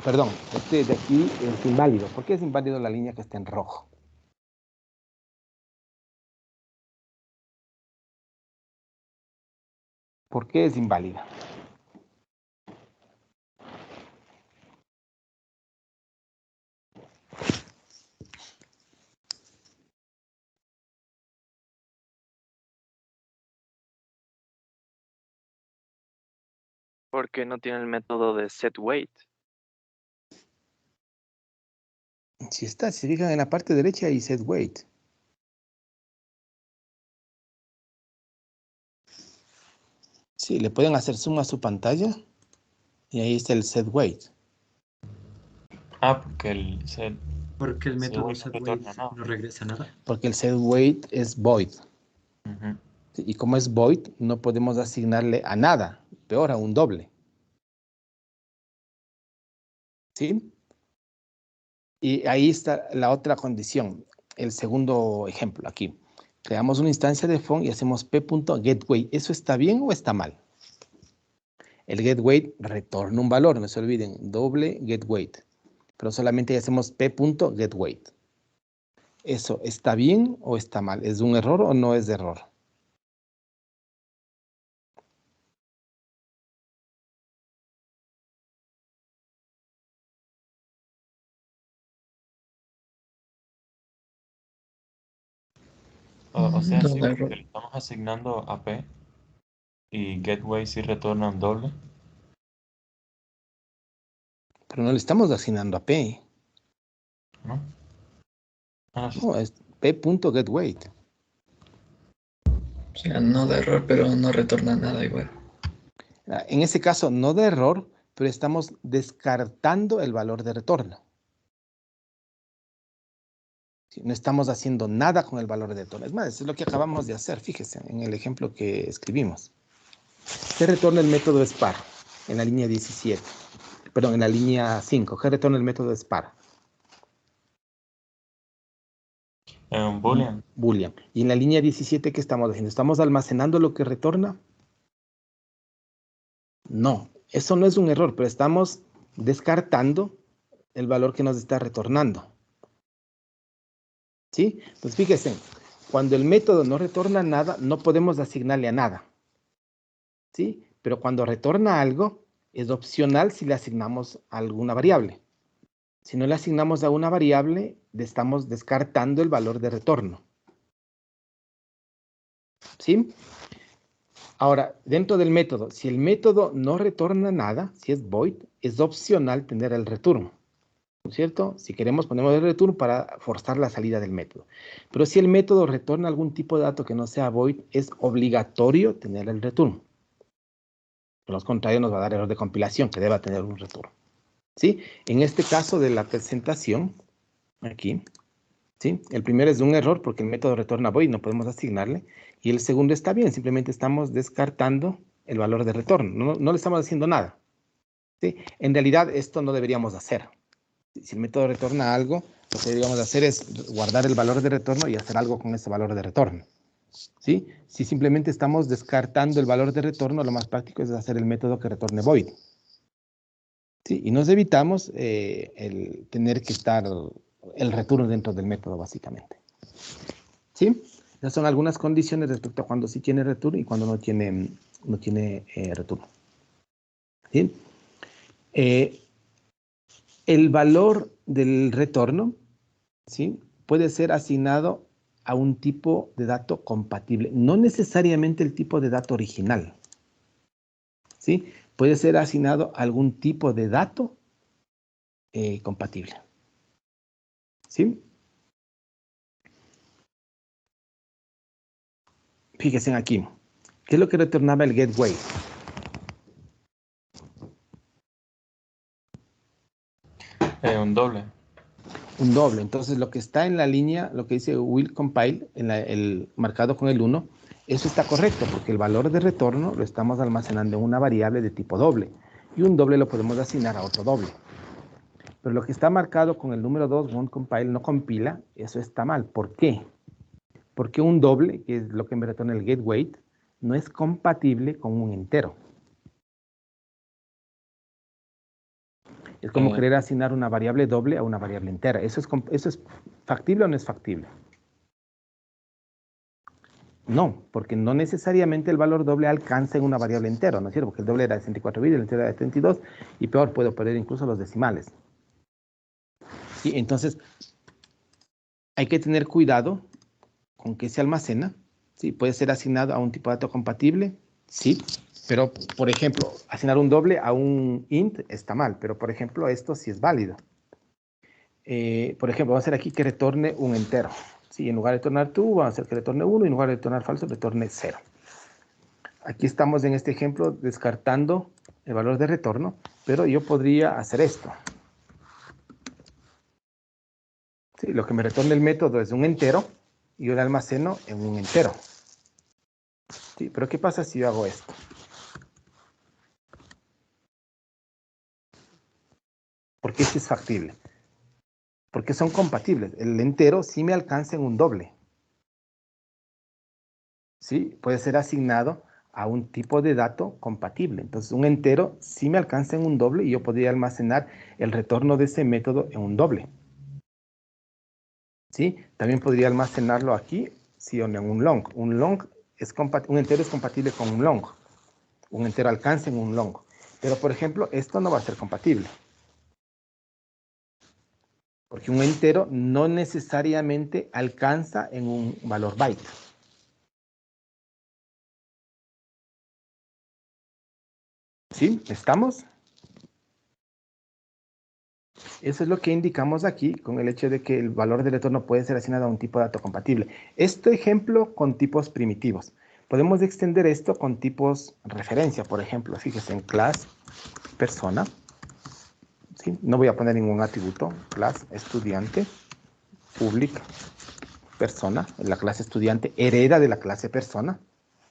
Perdón, este de aquí es inválido. ¿Por qué es inválido la línea que está en rojo? ¿Por qué es inválida? Porque no tiene el método de setWait. Si está, si se fijan en la parte derecha y setWait. Sí, le pueden hacer zoom a su pantalla y ahí está el setWait. Ah, porque el set Porque el método no setWait retorna nada. no regresa nada. Porque el setWait es void. Ujú. Sí, y como es void, no podemos asignarle a nada, peor a un doble. ¿Sí? Y ahí está la otra condición, el segundo ejemplo aquí. Creamos una instancia de phone y hacemos p.getWait. ¿Eso está bien o está mal? El getWait retorna un valor, no se olviden, doble getWait. Pero solamente hacemos p.getWait. ¿Eso está bien o está mal? ¿Es un error o no es de error? O sea, No, sí, de porque error. le estamos asignando a P y Gateway sí retorna un doble. Pero no le estamos asignando a p. ¿No? Ah, sí. No, es p.getWait. O sea, no da error, pero no retorna nada igual. En ese caso, no de error, pero estamos descartando el valor de retorno. Sí, no estamos haciendo nada con el valor de retorno. Es más, eso es lo que acabamos de hacer, fíjese, en el ejemplo que escribimos. ¿Qué retorna el método SPAR en la línea 17? Perdón, en la línea 5. ¿Qué retorna el método SPAR? Un boolean. Boolean. Y en la línea 17, ¿qué estamos haciendo? ¿Estamos almacenando lo que retorna? No, eso no es un error, pero estamos descartando el valor que nos está retornando. ¿Sí? Pues fíjense, cuando el método no retorna nada, no podemos asignarle a nada. ¿Sí? Pero cuando retorna algo, es opcional si le asignamos a alguna variable. Si no le asignamos a una variable, estamos descartando el valor de retorno. ¿Sí? Ahora, dentro del método, si el método no retorna nada, si es void, es opcional tener el return. ¿No es cierto? Si queremos, ponemos el return para forzar la salida del método. Pero si el método retorna algún tipo de dato que no sea void, es obligatorio tener el return. De lo contrario, nos va a dar error de compilación, que deba tener un return. ¿Sí? En este caso de la presentación, aquí, ¿sí? El primero es un error porque el método retorna void, no podemos asignarle. Y el segundo está bien, simplemente estamos descartando el valor de retorno. No le estamos haciendo nada. ¿Sí? En realidad, esto no deberíamos hacer. Si el método retorna algo, lo que deberíamos hacer es guardar el valor de retorno y hacer algo con ese valor de retorno. ¿Sí? Si simplemente estamos descartando el valor de retorno, lo más práctico es hacer el método que retorne void. ¿Sí? Y nos evitamos el tener que estar el retorno dentro del método, básicamente. ¿Sí? Esas son algunas condiciones respecto a cuando sí tiene retorno y cuando no tiene retorno. ¿Sí? El valor del retorno, ¿sí?, puede ser asignado a un tipo de dato compatible, no necesariamente el tipo de dato original. ¿Sí? Puede ser asignado a algún tipo de dato compatible. ¿Sí? Fíjense aquí. ¿Qué es lo que retornaba el gateway? Un doble. Un doble. Entonces, lo que está en la línea, lo que dice will compile, el marcado con el 1, eso está correcto, porque el valor de retorno lo estamos almacenando en una variable de tipo doble. Y un doble lo podemos asignar a otro doble. Pero lo que está marcado con el número 2, won't compile, no compila, eso está mal. ¿Por qué? Porque un doble, que es lo que me retorna el getWeight, no es compatible con un entero. Es como querer asignar una variable doble a una variable entera. ¿Eso es factible o no es factible? No, porque no necesariamente el valor doble alcanza en una variable entera, ¿no es cierto? Porque el doble era de 64 bits, el entero era de 32, y peor, puedo perder incluso los decimales. ¿Sí? Entonces, hay que tener cuidado con qué se almacena. ¿Sí? Puede ser asignado a un tipo de dato compatible, sí, pero, por ejemplo, asignar un doble a un int está mal, pero, por ejemplo, esto sí es válido. Por ejemplo, vamos a hacer aquí que retorne un entero. ¿Sí? En lugar de retornar true, vamos a hacer que retorne 1, y en lugar de retornar falso, retorne 0. Aquí estamos en este ejemplo descartando el valor de retorno, pero yo podría hacer esto. ¿Sí? Lo que me retorna el método es un entero, y yo lo almaceno en un entero. ¿Sí? Pero ¿qué pasa si yo hago esto? Porque esto es factible. Porque son compatibles. El entero sí me alcanza en un doble. ¿Sí? Puede ser asignado a un tipo de dato compatible. Entonces, un entero sí me alcanza en un doble y yo podría almacenar el retorno de ese método en un doble. ¿Sí? También podría almacenarlo aquí, sí o no, en un long. Un entero es compatible con un long. Un entero alcanza en un long. Pero, por ejemplo, esto no va a ser compatible. Porque un entero no necesariamente alcanza en un valor byte. ¿Sí? ¿Estamos? Eso es lo que indicamos aquí con el hecho de que el valor de retorno puede ser asignado a un tipo de dato compatible. Este ejemplo con tipos primitivos. Podemos extender esto con tipos referencia, por ejemplo. Fíjese en class persona. ¿Sí? No voy a poner ningún atributo. Class estudiante, public persona. La clase estudiante hereda de la clase persona.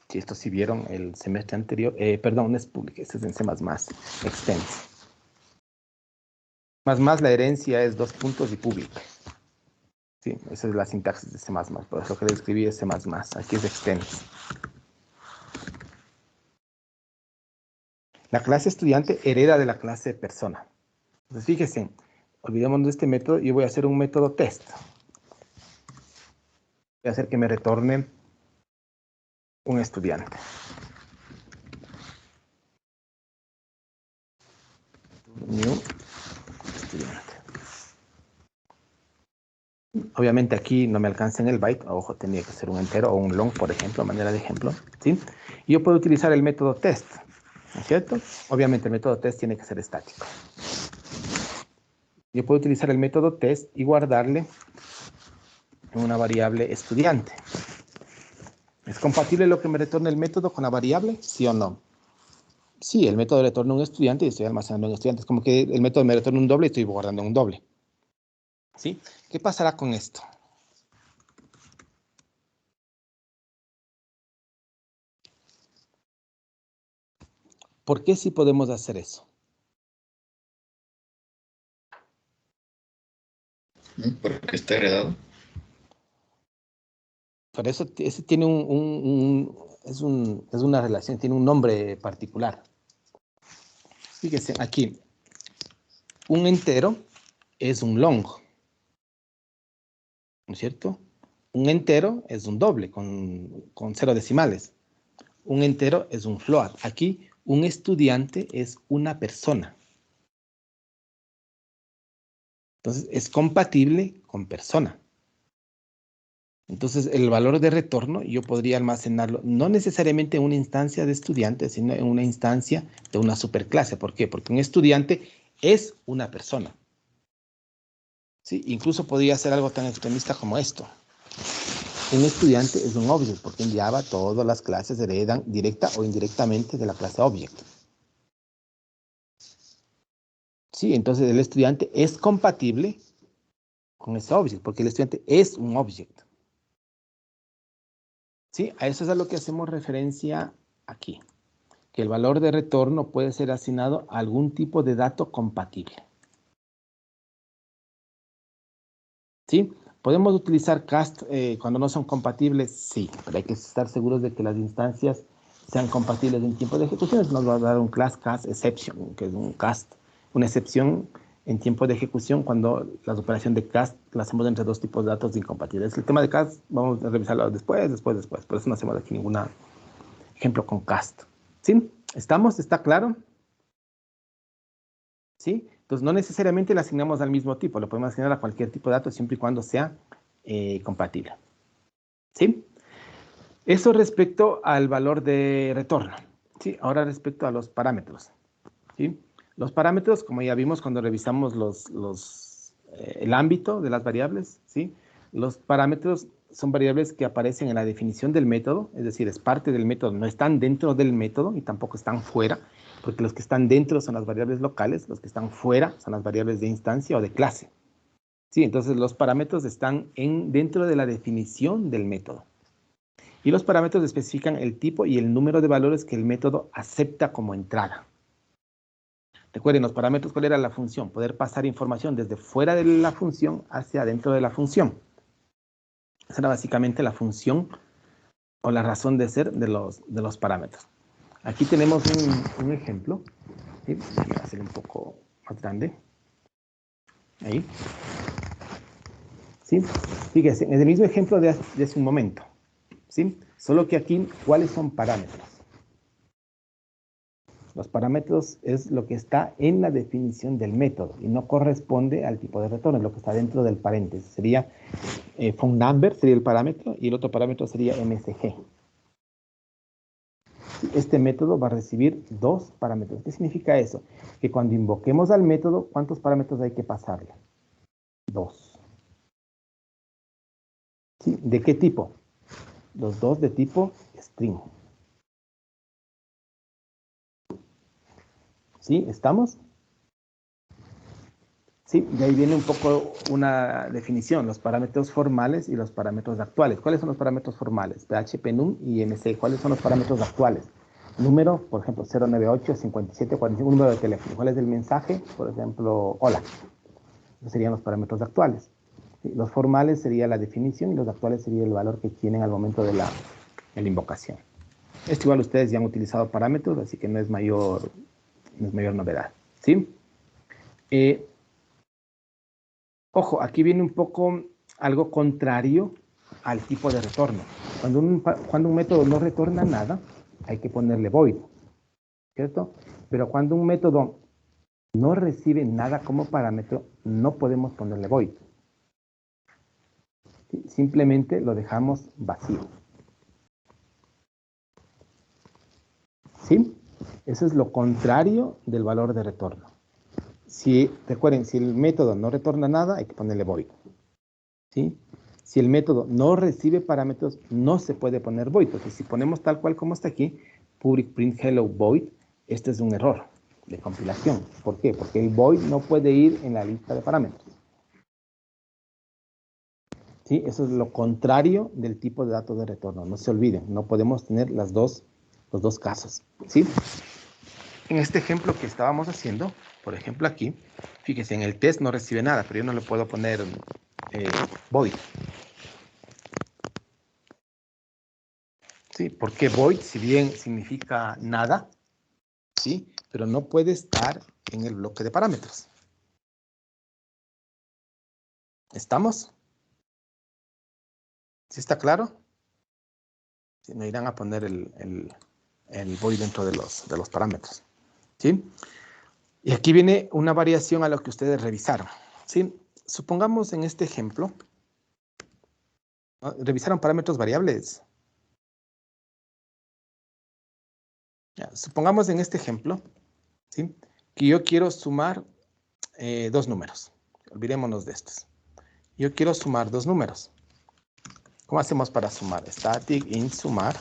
Si esto sí vieron el semestre anterior, perdón, no es public, este es en C++, extends. Más la herencia es 2 puntos y public. Sí, esa es la sintaxis de C++, por eso que le escribí es C++, aquí es extends. La clase estudiante hereda de la clase persona. Entonces fíjense, olvidémonos de este método y voy a hacer un método test. Voy a hacer que me retorne un estudiante. New estudiante. Obviamente aquí no me alcanza en el byte, ojo, tenía que ser un entero o un long, por ejemplo, a manera de ejemplo, ¿sí? Y yo puedo utilizar el método test, ¿no es cierto? Obviamente el método test tiene que ser estático. Yo puedo utilizar el método test y guardarle en una variable estudiante. ¿Es compatible lo que me retorna el método con la variable? ¿Sí o no? Sí, el método retorna un estudiante y estoy almacenando un estudiante. Es como que el método me retorna un doble y estoy guardando un doble. ¿Sí? ¿Qué pasará con esto? ¿Por qué sí podemos hacer eso? Porque está heredado. Por eso ese tiene es una relación, tiene un nombre particular. Fíjese, aquí, un entero es un long, ¿no es cierto? Un entero es un doble con 0 decimales. Un entero es un float. Aquí, un estudiante es una persona. Entonces, es compatible con persona. Entonces, el valor de retorno yo podría almacenarlo no necesariamente en una instancia de estudiante, sino en una instancia de una superclase. ¿Por qué? Porque un estudiante es una persona. ¿Sí? Incluso podría ser algo tan extremista como esto. Un estudiante es un object, porque en Java todas las clases heredan directa o indirectamente de la clase object. Sí, entonces el estudiante es compatible con ese object, porque el estudiante es un object. Sí, a eso es a lo que hacemos referencia aquí, que el valor de retorno puede ser asignado a algún tipo de dato compatible. ¿Sí? ¿Podemos utilizar cast cuando no son compatibles? Sí, pero hay que estar seguros de que las instancias sean compatibles en tiempo de ejecución. Nos va a dar un class cast exception, que es un cast, una excepción en tiempo de ejecución cuando la operación de cast la hacemos entre dos tipos de datos incompatibles. El tema de cast vamos a revisarlo después. Por eso no hacemos aquí ningún ejemplo con cast. ¿Sí? ¿Estamos? ¿Está claro? ¿Sí? Entonces, no necesariamente le asignamos al mismo tipo, lo podemos asignar a cualquier tipo de datos siempre y cuando sea compatible. ¿Sí? Eso respecto al valor de retorno. ¿Sí? Ahora respecto a los parámetros. ¿Sí? Los parámetros, como ya vimos cuando revisamos el ámbito de las variables, ¿sí? Los parámetros son variables que aparecen en la definición del método, es decir, es parte del método, no están dentro del método y tampoco están fuera, porque los que están dentro son las variables locales, los que están fuera son las variables de instancia o de clase. Sí, entonces los parámetros están dentro de la definición del método. Y los parámetros especifican el tipo y el número de valores que el método acepta como entrada. Recuerden, los parámetros, ¿cuál era la función? Poder pasar información desde fuera de la función hacia dentro de la función. Esa era básicamente la función o la razón de ser de los parámetros. Aquí tenemos un ejemplo. ¿Sí? Voy a hacer un poco más grande. Ahí. ¿Sí? Fíjense, en el mismo ejemplo de hace un momento. ¿Sí? Solo que aquí, ¿cuáles son parámetros? Los parámetros es lo que está en la definición del método y no corresponde al tipo de retorno, es lo que está dentro del paréntesis. Sería phone number, sería el parámetro, y el otro parámetro sería MSG. Este método va a recibir dos parámetros. ¿Qué significa eso? Que cuando invoquemos al método, ¿cuántos parámetros hay que pasarle? Dos. ¿Sí? ¿De qué tipo? Los dos de tipo string. ¿Sí? ¿Estamos? Sí, de ahí viene un poco una definición, los parámetros formales y los parámetros actuales. ¿Cuáles son los parámetros formales? PHP, NUM y MC. ¿Cuáles son los parámetros actuales? Número, por ejemplo, 098 57 45, número de teléfono. ¿Cuál es el mensaje? Por ejemplo, hola. Esos serían los parámetros actuales. ¿Sí? Los formales sería la definición y los actuales sería el valor que tienen al momento de la invocación. Esto igual ustedes ya han utilizado parámetros, así que no es mayor novedad. ¿Sí? Ojo, aquí viene un poco algo contrario al tipo de retorno. Cuando un método no retorna nada, hay que ponerle void, ¿cierto? Pero cuando un método no recibe nada como parámetro, no podemos ponerle void. Simplemente lo dejamos vacío. ¿Sí? Eso es lo contrario del valor de retorno. Recuerden, si el método no retorna nada, hay que ponerle void. ¿Sí? Si el método no recibe parámetros, no se puede poner void, porque si ponemos tal cual como está aquí, public print hello void, este es un error de compilación. ¿Por qué? Porque el void no puede ir en la lista de parámetros. ¿Sí? Eso es lo contrario del tipo de datos de retorno. No se olviden, no podemos tener los dos casos. ¿Sí? En este ejemplo que estábamos haciendo, por ejemplo aquí, fíjense, en el test no recibe nada, pero yo no le puedo poner void. ¿Sí? Porque void, si bien significa nada, ¿sí? Pero no puede estar en el bloque de parámetros. ¿Estamos? ¿Sí está claro? Sí, me irán a poner el void dentro de los parámetros. ¿Sí? Y aquí viene una variación a lo que ustedes revisaron. ¿Sí? Supongamos en este ejemplo, ¿no? Revisaron parámetros variables. Ya, supongamos en este ejemplo, ¿sí? Que yo quiero sumar dos números. Olvidémonos de estos. Yo quiero sumar dos números. ¿Cómo hacemos para sumar? Static int sumar,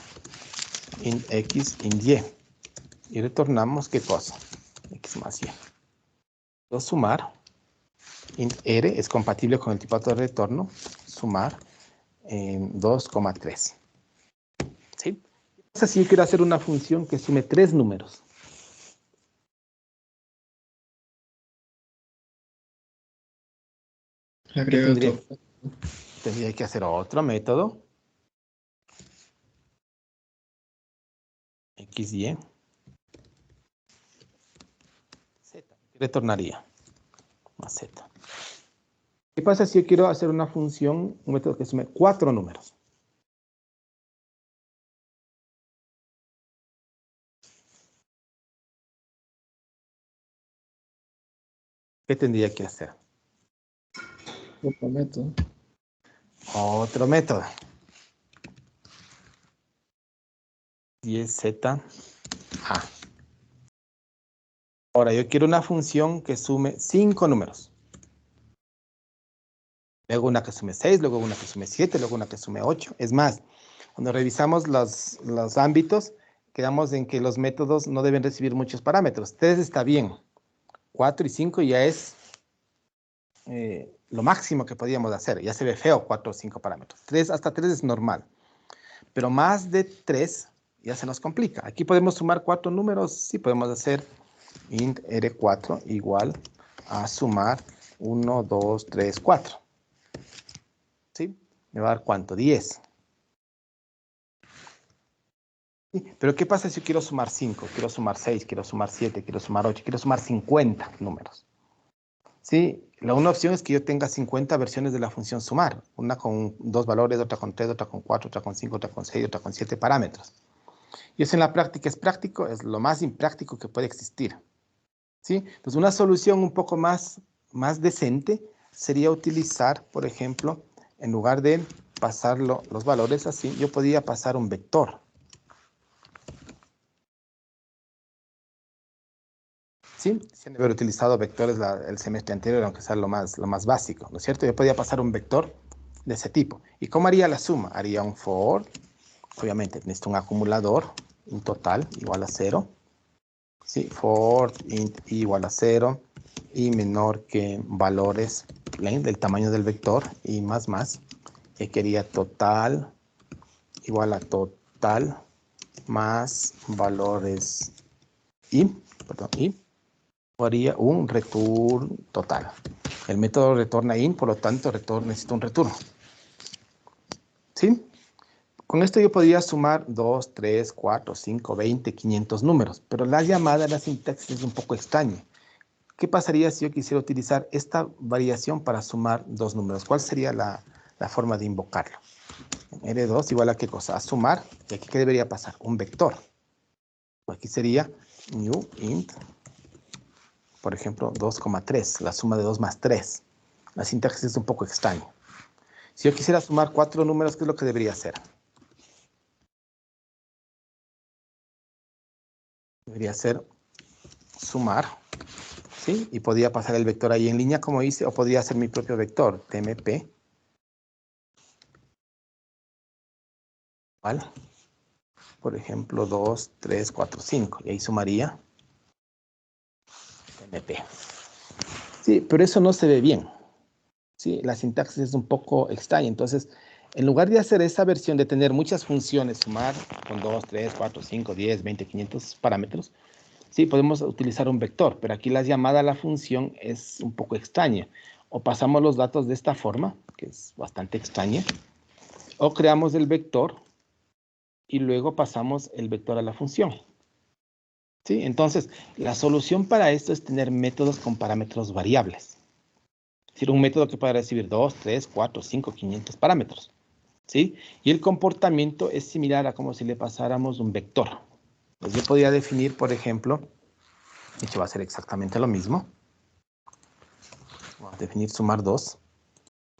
int x, int y. Y retornamos, ¿qué cosa? X más y. Yo sumar, int r es compatible con el tipo de retorno, sumar 2,3. ¿Sí? Entonces, si yo quiero hacer una función que sume tres números. Le agrego otro. Tendría que hacer otro método. XY. Z. ¿Qué retornaría? Más Z. ¿Qué pasa si yo quiero hacer una función, un método que sume cuatro números? ¿Qué tendría que hacer? Otro método. Otro método. Y es Z. A. Ahora, yo quiero una función que sume 5 números. Luego una que sume 6, luego una que sume 7, luego una que sume 8. Es más, cuando revisamos los ámbitos, quedamos en que los métodos no deben recibir muchos parámetros. 3 está bien. 4 y 5 ya es lo máximo que podíamos hacer. Ya se ve feo 4 o 5 parámetros. Hasta 3 es normal. Pero más de 3 ya se nos complica. Aquí podemos sumar 4 números. Sí, podemos hacer int r4 igual a sumar 1, 2, 3, 4. ¿Sí? Me va a dar ¿cuánto? 10. ¿Sí? Pero ¿qué pasa si yo quiero sumar 5? Quiero sumar 6, quiero sumar 7, quiero sumar 8, quiero sumar 50 números. ¿Sí? Una opción es que yo tenga 50 versiones de la función sumar. Una con 2 valores, otra con 3, otra con 4, otra con 5, otra con 6, otra con 7 parámetros. Y eso en la práctica es práctico, es lo más impráctico que puede existir. ¿Sí? Entonces, una solución un poco más decente sería utilizar, por ejemplo, en lugar de pasar los valores así, yo podría pasar un vector. ¿Sí? Se han de haber utilizado vectores el semestre anterior, aunque sea lo más básico, ¿no es cierto? Yo podría pasar un vector de ese tipo. ¿Y cómo haría la suma? Haría un for, obviamente necesito un acumulador, un total igual a 0. ¿Sí? For int igual a 0 y menor que valores del tamaño del vector y más. Y quería total igual a total más valores y haría un return total. El método retorna int, por lo tanto necesito un return. ¿Sí? Con esto yo podría sumar 2, 3, 4, 5, 20, 500 números, pero la llamada, la sintaxis es un poco extraña. ¿Qué pasaría si yo quisiera utilizar esta variación para sumar dos números? ¿Cuál sería la forma de invocarlo? R2 igual a qué cosa? A sumar. ¿Y aquí qué debería pasar? Un vector. Aquí sería new int, por ejemplo, 2,3. La suma de 2 más 3. La sintaxis es un poco extraña. Si yo quisiera sumar 4 números, ¿qué es lo que debería hacer? Debería ser sumar. ¿Sí? Y podría pasar el vector ahí en línea como hice, o podría hacer mi propio vector, tmp. ¿Vale? Por ejemplo, 2, 3, 4, 5. Y ahí sumaría tmp. Sí, pero eso no se ve bien. Sí, la sintaxis es un poco extraña. Entonces, en lugar de hacer esa versión de tener muchas funciones, sumar con 2, 3, 4, 5, 10, 20, 500 parámetros, sí, podemos utilizar un vector, pero aquí la llamada a la función es un poco extraña. O pasamos los datos de esta forma, que es bastante extraña, o creamos el vector y luego pasamos el vector a la función. ¿Sí? Entonces, la solución para esto es tener métodos con parámetros variables. Es decir, un método que pueda recibir 2, 3, 4, 5, 500 parámetros. ¿Sí? Y el comportamiento es similar a como si le pasáramos un vector. Pues yo podría definir, por ejemplo, de hecho va a ser exactamente lo mismo. Vamos a definir sumar 2.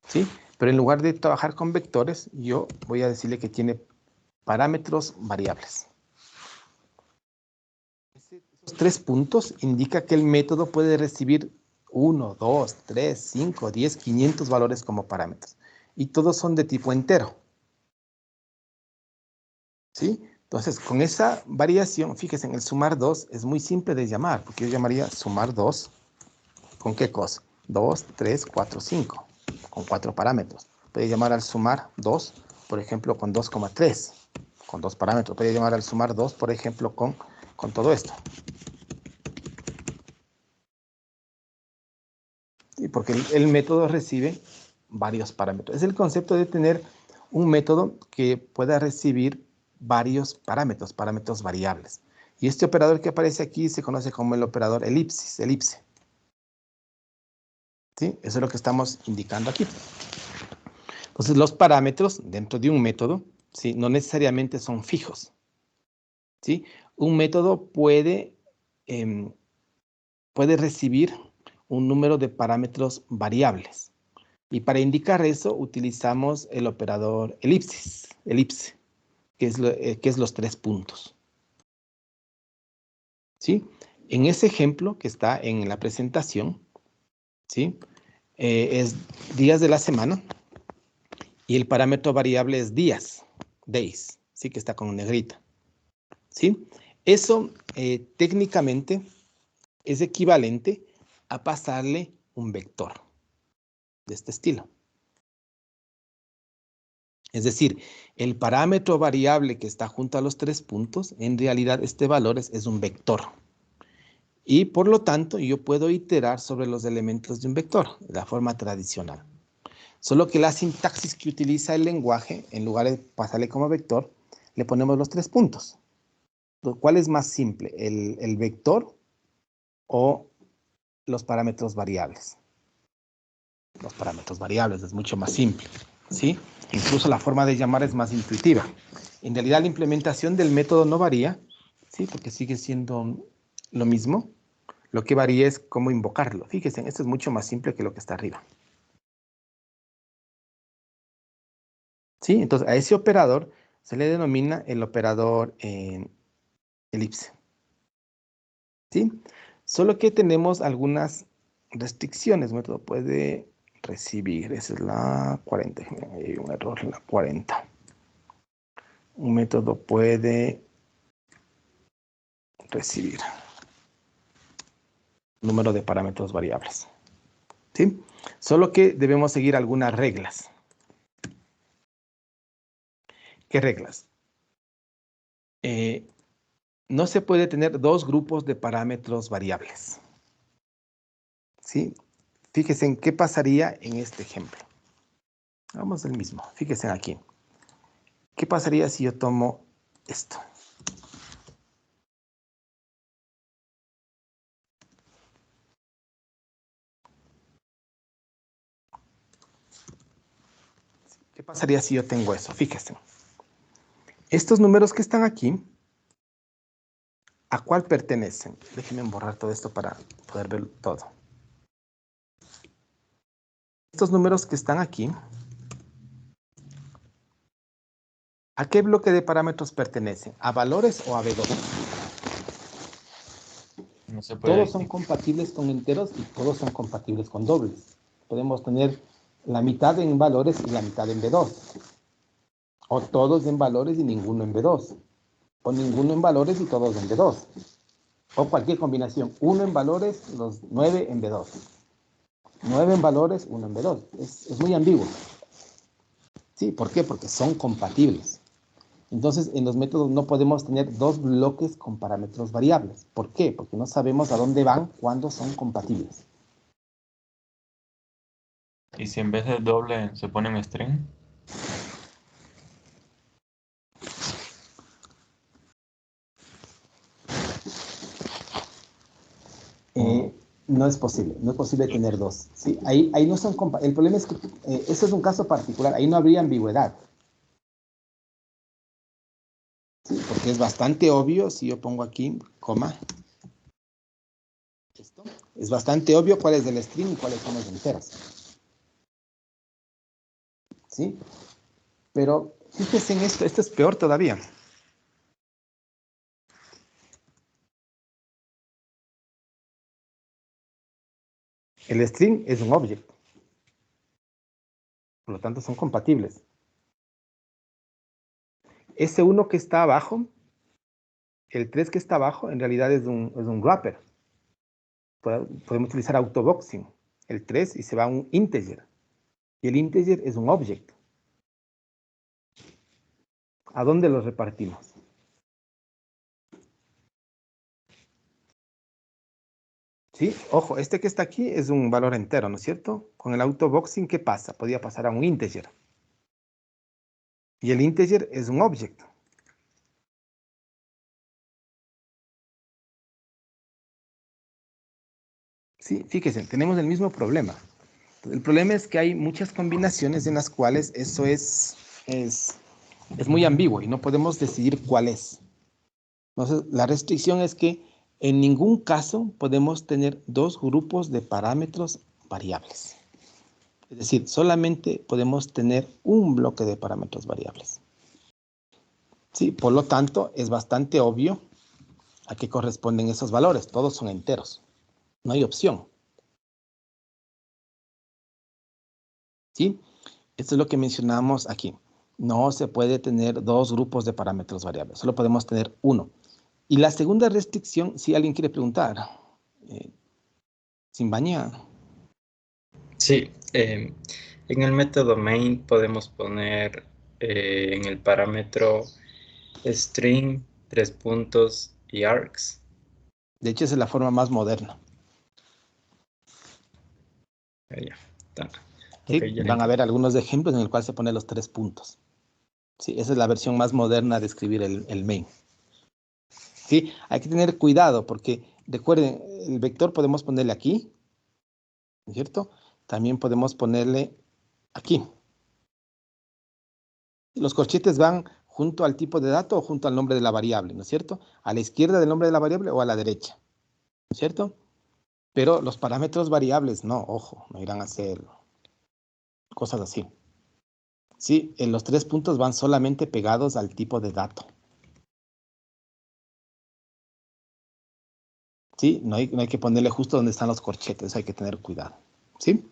¿Sí? Pero en lugar de trabajar con vectores, yo voy a decirle que tiene parámetros variables. Esos 3 puntos indica que el método puede recibir 1, 2, 3, 5, 10, 500 valores como parámetros. Y todos son de tipo entero. ¿Sí? Entonces, con esa variación, fíjense, en el sumar 2 es muy simple de llamar, porque yo llamaría sumar 2, ¿con qué cosa? 2, 3, 4, 5, con 4 parámetros. Puede llamar al sumar 2, por ejemplo, con 2,3, con 2 parámetros. Puede llamar al sumar 2, por ejemplo, con todo esto. ¿Sí? Porque el método recibe varios parámetros. Es el concepto de tener un método que pueda recibir varios parámetros, parámetros variables. Y este operador que aparece aquí se conoce como el operador elipse. ¿Sí? Eso es lo que estamos indicando aquí. Entonces, los parámetros dentro de un método, ¿sí? No necesariamente son fijos. ¿Sí? Un método puede recibir un número de parámetros variables. Y para indicar eso utilizamos el operador elipse, que es los 3 puntos. ¿Sí? En ese ejemplo que está en la presentación, ¿sí? Es días de la semana y el parámetro variable es días, days, ¿sí? Que está con negrita. ¿Sí? Eso técnicamente es equivalente a pasarle un vector de este estilo. Es decir, el parámetro variable que está junto a los 3 puntos, en realidad este valor es un vector. Y por lo tanto, yo puedo iterar sobre los elementos de un vector, de la forma tradicional. Solo que la sintaxis que utiliza el lenguaje, en lugar de pasarle como vector, le ponemos los 3 puntos. ¿Cuál es más simple, el vector o los parámetros variables? Los parámetros variables es mucho más simple, ¿sí? Incluso la forma de llamar es más intuitiva. En realidad la implementación del método no varía, ¿sí? Porque sigue siendo lo mismo. Lo que varía es cómo invocarlo. Fíjense, esto es mucho más simple que lo que está arriba. ¿Sí? Entonces a ese operador se le denomina el operador elipse. ¿Sí? Solo que tenemos algunas restricciones. El método puede recibir, esa es la 40, hay un error en la 40. Un método puede recibir número de parámetros variables. ¿Sí? Solo que debemos seguir algunas reglas. ¿Qué reglas? No se puede tener 2 grupos de parámetros variables. ¿Sí? Fíjense en qué pasaría en este ejemplo. Vamos al mismo. Fíjense aquí. ¿Qué pasaría si yo tomo esto? ¿Qué pasaría si yo tengo eso? Fíjense. Estos números que están aquí, ¿a cuál pertenecen? Déjenme borrar todo esto para poder ver todo. Estos números que están aquí, ¿a qué bloque de parámetros pertenecen? ¿A valores o a B2? No se puede Todos son decir. compatibles con enteros y todos son compatibles con dobles. Podemos tener la mitad en valores y la mitad en B2. O todos en valores y ninguno en B2. O ninguno en valores y todos en B2. O cualquier combinación. 1 en valores, los 9 en B2. 9 en valores, 1 en B2. Es muy ambiguo. ¿Sí? ¿Por qué? Porque son compatibles. Entonces, en los métodos no podemos tener 2 bloques con parámetros variables. ¿Por qué? Porque no sabemos a dónde van cuando son compatibles. Y si en vez de doble se pone un string, No es posible tener dos. ¿Sí? Ahí no son el problema es que eso es un caso particular, ahí no habría ambigüedad. ¿Sí? Porque es bastante obvio, si yo pongo aquí, coma, esto, es bastante obvio cuál es el string y cuáles son los enteros. ¿Sí? Pero fíjense en esto es peor todavía. El string es un objeto. Por lo tanto, son compatibles. Ese 1 que está abajo, el 3 que está abajo, en realidad es un wrapper. Podemos utilizar autoboxing, el 3, y se va a un integer. Y el integer es un objeto. ¿A dónde los repartimos? ¿Sí? Ojo, este que está aquí es un valor entero, ¿no es cierto? Con el autoboxing, ¿qué pasa? Podría pasar a un integer. Y el integer es un objeto. Sí, fíjense, tenemos el mismo problema. El problema es que hay muchas combinaciones en las cuales eso es muy ambiguo y no podemos decidir cuál es. Entonces, la restricción es que en ningún caso podemos tener dos grupos de parámetros variables. Es decir, solamente podemos tener un bloque de parámetros variables. Sí, por lo tanto, es bastante obvio a qué corresponden esos valores. Todos son enteros. No hay opción. ¿Sí? Esto es lo que mencionamos aquí. No se puede tener dos grupos de parámetros variables. Solo podemos tener uno. Y la segunda restricción, si alguien quiere preguntar, sin bañar. Sí, en el método main podemos poner en el parámetro string, 3 puntos y args. De hecho, esa es la forma más moderna. Ya está. ¿Sí? Okay, ya Van a ver algunos ejemplos en el cual se ponen los 3 puntos. Sí, esa es la versión más moderna de escribir el main. Sí, hay que tener cuidado porque, recuerden, el vector podemos ponerle aquí, ¿no es cierto? También podemos ponerle aquí. Los corchetes van junto al tipo de dato o junto al nombre de la variable, ¿no es cierto? A la izquierda del nombre de la variable o a la derecha, ¿no es cierto? Pero los parámetros variables, no, ojo, no irán a ser cosas así. Sí, en los 3 puntos van solamente pegados al tipo de dato. Sí, no hay que ponerle justo donde están los corchetes, hay que tener cuidado. ¿Sí?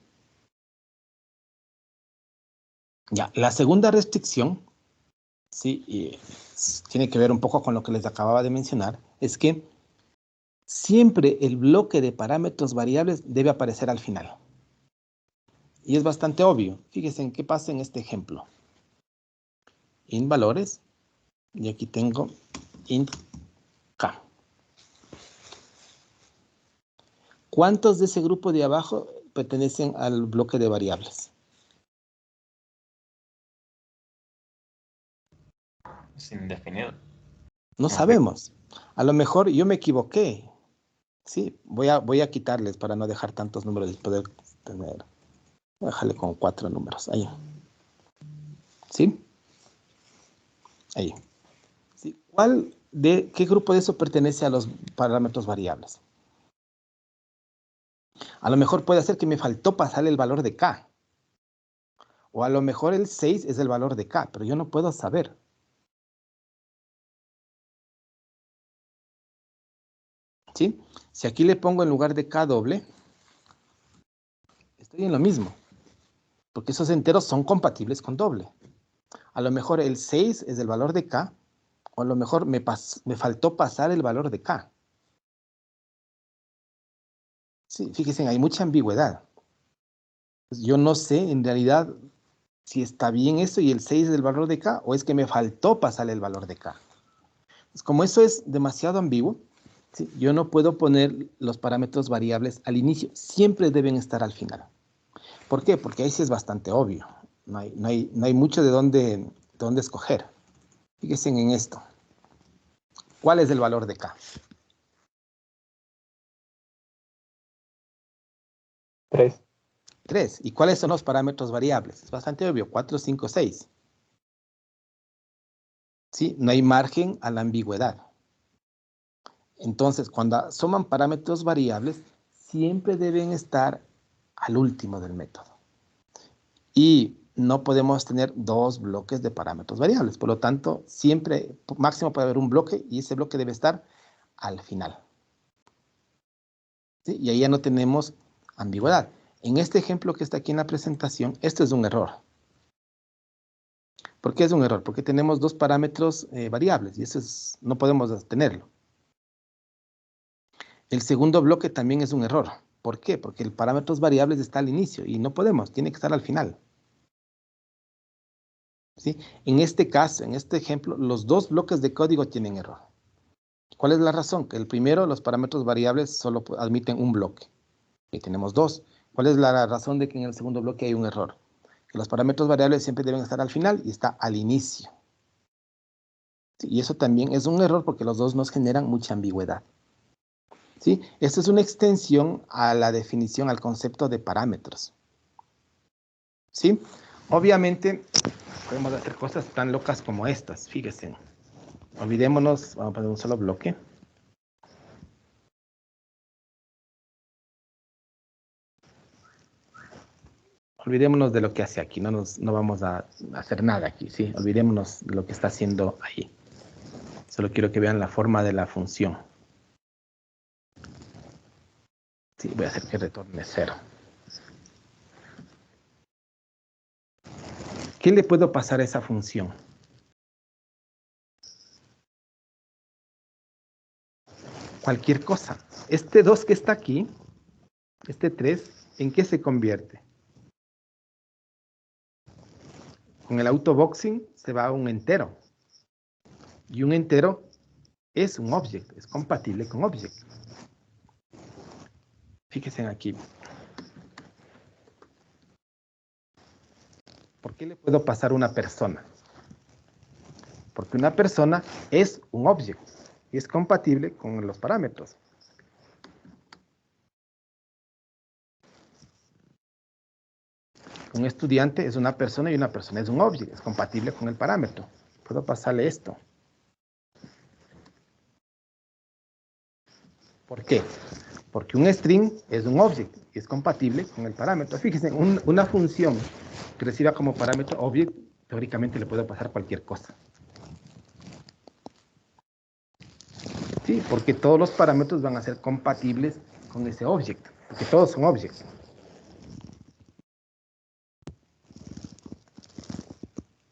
Ya, la segunda restricción, sí, y tiene que ver un poco con lo que les acababa de mencionar, es que siempre el bloque de parámetros variables debe aparecer al final. Y es bastante obvio. Fíjense en qué pasa en este ejemplo. Int valores, y aquí tengo int k. ¿Cuántos de ese grupo de abajo pertenecen al bloque de variables? Es indefinido. No Ok. sabemos. A lo mejor yo me equivoqué. Sí, voy a quitarles para no dejar tantos números y poder tener. Déjale con 4 números. Ahí. ¿Sí? Ahí. ¿Sí? ¿Qué grupo de eso pertenece a los parámetros variables? A lo mejor puede ser que me faltó pasar el valor de k. O a lo mejor el 6 es el valor de k, pero yo no puedo saber. ¿Sí? Si aquí le pongo en lugar de k doble, estoy en lo mismo. Porque esos enteros son compatibles con doble. A lo mejor el 6 es el valor de k, o a lo mejor me faltó pasar el valor de k. Sí, fíjense, hay mucha ambigüedad. Yo no sé en realidad si está bien eso y el 6 es el valor de k, o es que me faltó pasar el valor de k. Como eso es demasiado ambiguo, ¿sí? Yo no puedo poner los parámetros variables al inicio, siempre deben estar al final. ¿Por qué? Porque ahí sí es bastante obvio. No hay mucho de dónde escoger. Fíjense en esto. ¿Cuál es el valor de k? 3. 3. ¿Y cuáles son los parámetros variables? Es bastante obvio, 4, 5, 6. ¿Sí? No hay margen a la ambigüedad. Entonces, cuando suman parámetros variables, siempre deben estar al último del método. Y no podemos tener dos bloques de parámetros variables. Por lo tanto, siempre, máximo puede haber un bloque y ese bloque debe estar al final. ¿Sí? Y ahí ya no tenemos ambigüedad. En este ejemplo que está aquí en la presentación, esto es un error. ¿Por qué es un error? Porque tenemos dos parámetros variables y eso es, no podemos tenerlo. El segundo bloque también es un error. ¿Por qué? Porque el parámetros variables está al inicio y no podemos, tiene que estar al final. ¿Sí? En este caso, en este ejemplo, los dos bloques de código tienen error. ¿Cuál es la razón? Que el primero, los parámetros variables solo admiten un bloque. Y tenemos dos. ¿Cuál es la razón de que en el segundo bloque hay un error? Que los parámetros variables siempre deben estar al final y está al inicio. ¿Sí? Y eso también es un error porque los dos nos generan mucha ambigüedad. ¿Sí? Esto es una extensión a la definición, al concepto de parámetros. ¿Sí? Obviamente, podemos hacer cosas tan locas como estas. Fíjense. Olvidémonos, vamos a poner un solo bloque. Olvidémonos de lo que hace aquí. No vamos a hacer nada aquí, ¿sí? Olvidémonos de lo que está haciendo ahí. Solo quiero que vean la forma de la función. Sí, voy a hacer que retorne 0. ¿Qué le puedo pasar a esa función? Cualquier cosa. Este 2 que está aquí, este 3, ¿en qué se convierte? Con el autoboxing se va a un entero. Y un entero es un object, es compatible con object. Fíjense aquí. ¿Por qué le puedo pasar una persona? Porque una persona es un object y es compatible con los parámetros. Un estudiante es una persona y una persona es un object, es compatible con el parámetro. Puedo pasarle esto. ¿Por qué? Porque un string es un object y es compatible con el parámetro. Fíjense, una función que reciba como parámetro object, teóricamente le puedo pasar cualquier cosa. Sí, porque todos los parámetros van a ser compatibles con ese object, porque todos son objects.